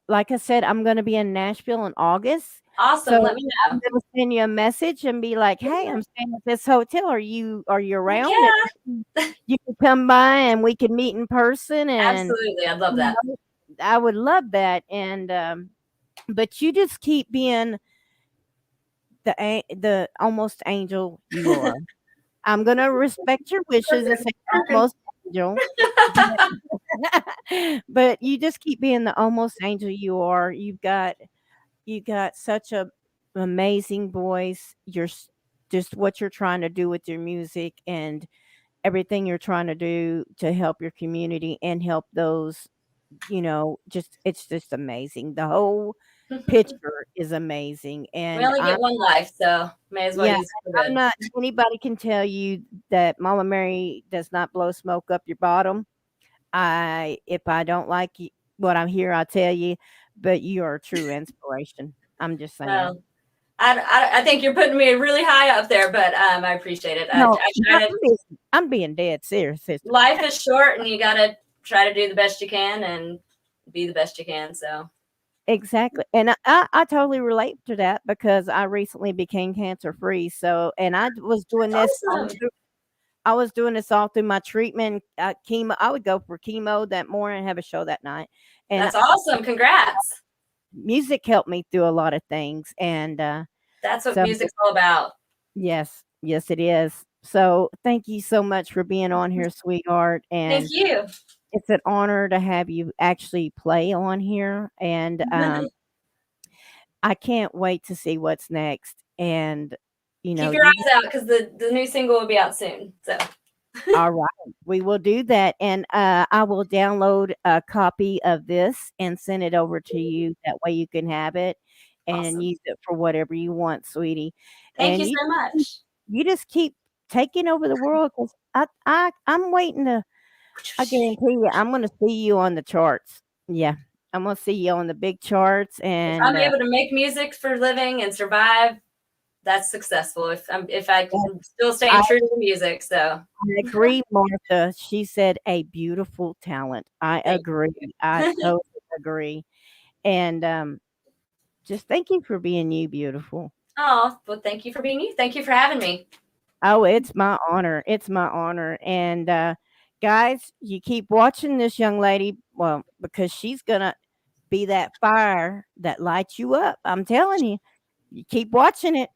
A: like I said, I'm going to be in Nashville in August.
G: Awesome.
A: So
G: Let me
A: I'm
G: know.
A: gonna send you a message and be like, "Hey, I'm staying at this hotel. Are you around?
G: Yeah,
A: You can come by and we can meet in person." And
G: absolutely. I'd love that.
A: I would love that. And but you just keep being the almost angel you are. I'm gonna respect your wishes and say almost angel. But you just keep being the almost angel you are. You got such a amazing voice. Just what you're trying to do with your music and everything you're trying to do to help your community and help those, just it's just amazing. The whole picture is amazing.
G: We
A: And
G: only get one life, so may as well
A: yeah,
G: use it for
A: I'm
G: good.
A: not anybody can tell you that Mama Mary does not blow smoke up your bottom. If I don't like what I'm here, I'll tell you, but you are a true inspiration. I'm just saying.
G: Well, I think you're putting me really high up there, but I appreciate it.
A: No,
G: I try to.
A: I'm being dead serious, sister.
G: Life is short, and you gotta try to do the best you can and be the best you can. So
A: Exactly. And I totally relate to that because I recently became cancer free. So, and I was doing
G: that's
A: this all
G: awesome.
A: through, I was doing this all through my treatment, chemo. I would go for chemo that morning and have a show that night. And
G: That's awesome. Congrats.
A: music helped me through a lot of things. And
G: That's what
A: so,
G: music's all about.
A: yes, it is. So, thank you so much for being on here, sweetheart.
G: Thank
A: And
G: you.
A: it's an honor to have you actually play on here. And I can't wait to see what's next. And
G: Keep your eyes out because the new single will be out soon. So
A: all right, we will do that. And I will download a copy of this and send it over to you. That way you can have it and
G: awesome.
A: use it for whatever you want, sweetie.
G: Thank
A: And
G: you so much.
A: you just keep taking over the world because I'm waiting to. I guarantee you, I'm going to see you on the charts. Yeah, I'm going to see you on the big charts.
G: If
A: And
G: I'm able to make music for a living and survive, that's successful. If I can still stay true to the music. So
A: I agree, Martha. She said a beautiful talent. I agree. I totally agree. And just thank you for being you, beautiful.
G: Oh, well, thank you for being you. Thank you for having me.
A: Oh, it's my honor. It's my honor. And guys, you keep watching this young lady, well, because she's gonna be that fire that lights you up. I'm telling you. You keep watching it.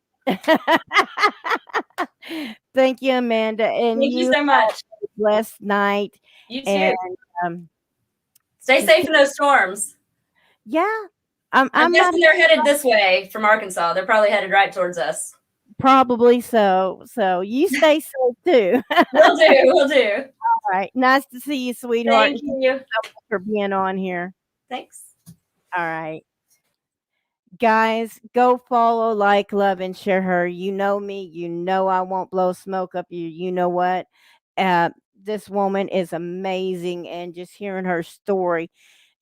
A: Thank you, Amanda. And
G: Thank you
A: you
G: so much.
A: have a blessed night.
G: You
A: And
G: too.
A: um,
G: Stay
A: just
G: safe in those storms.
A: yeah,
G: I'm
A: I'm not
G: guessing they're headed this way from Arkansas. They're probably headed right towards us.
A: probably so. So you stay safe too.
G: We'll do. We'll do.
A: All right. Nice to see you, sweetheart.
G: Thank
A: And thank
G: you.
A: you so much for being on here.
G: Thanks.
A: All right. Guys, go follow, like, love, and share her. You know me. You know I won't blow smoke up you. You know what? This woman is amazing. And just hearing her story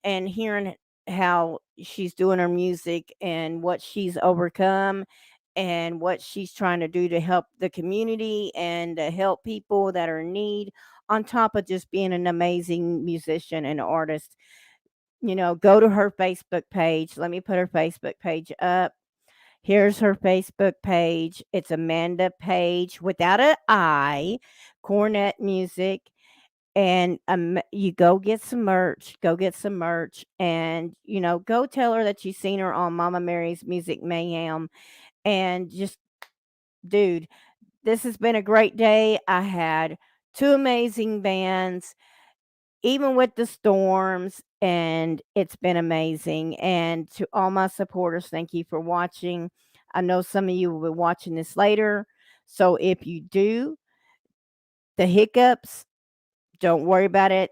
A: and hearing how she's doing her music and what she's overcome and what she's trying to do to help the community and to help people that are in need, on top of just being an amazing musician and artist. Go to her Facebook page. Let me put her Facebook page up. Here's her Facebook page. It's Amanda Page without an I, Cornett Music. And you go get some merch. Go get some merch. And, go tell her that you've seen her on Mama Mary's Music Mayhem. And just, dude, this has been a great day. I had two amazing bands, even with the storms, and it's been amazing. And to all my supporters, thank you for watching. I know some of you will be watching this later. So if you do, the hiccups, don't worry about it.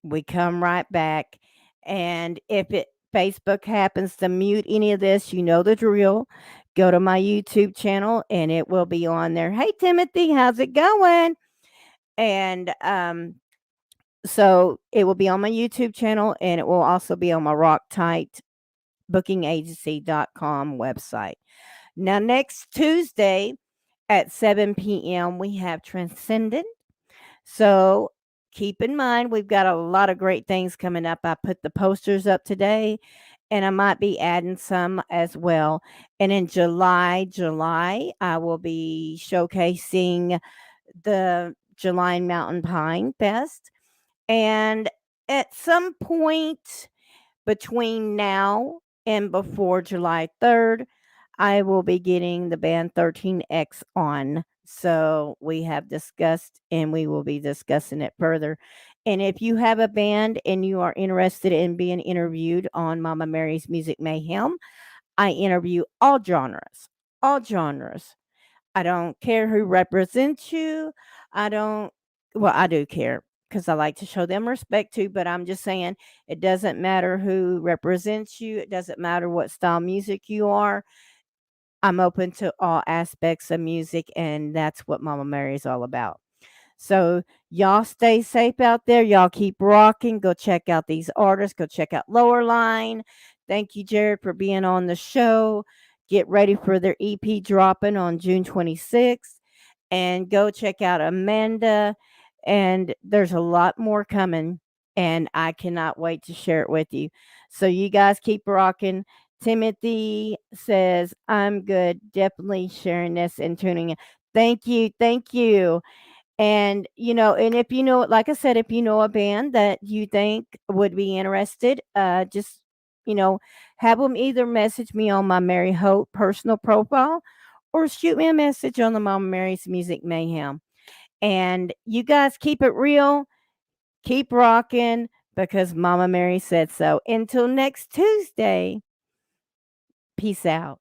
A: We come right back. And if Facebook happens to mute any of this, you know the drill. Go to my YouTube channel and it will be on there. Hey Timothy, how's it going? And so it will be on my YouTube channel and it will also be on my Rocktight bookingagency.com website. Now, next Tuesday at 7 p.m., we have Transcendent. So keep in mind, we've got a lot of great things coming up. I put the posters up today and I might be adding some as well. And in July, I will be showcasing the July Mountain Pine Fest. And at some point between now and before July 3rd, I will be getting the band 13X on. So we have discussed and we will be discussing it further. And if you have a band and you are interested in being interviewed on Mama Mary's Music Mayhem, I interview all genres, all genres. I don't care who represents you. I do care because I like to show them respect too, but I'm just saying it doesn't matter who represents you. It doesn't matter what style music you are. I'm open to all aspects of music, and that's what Mama Mary is all about. So y'all stay safe out there. Y'all keep rocking. Go check out these artists. Go check out Lowerline. Thank you, Jared, for being on the show. Get ready for their EP dropping on June 26th. And go check out Amanda. And there's a lot more coming. And I cannot wait to share it with you. So you guys keep rocking. Timothy says, I'm good. Definitely sharing this and tuning in. Thank you. Thank you. And, and if you know, like I said, if you know a band that you think would be interested, just, have them either message me on my Mary Hope personal profile or shoot me a message on the Mama Mary's Music Mayhem. And you guys keep it real, keep rocking because Mama Mary said so. Until next Tuesday, peace out.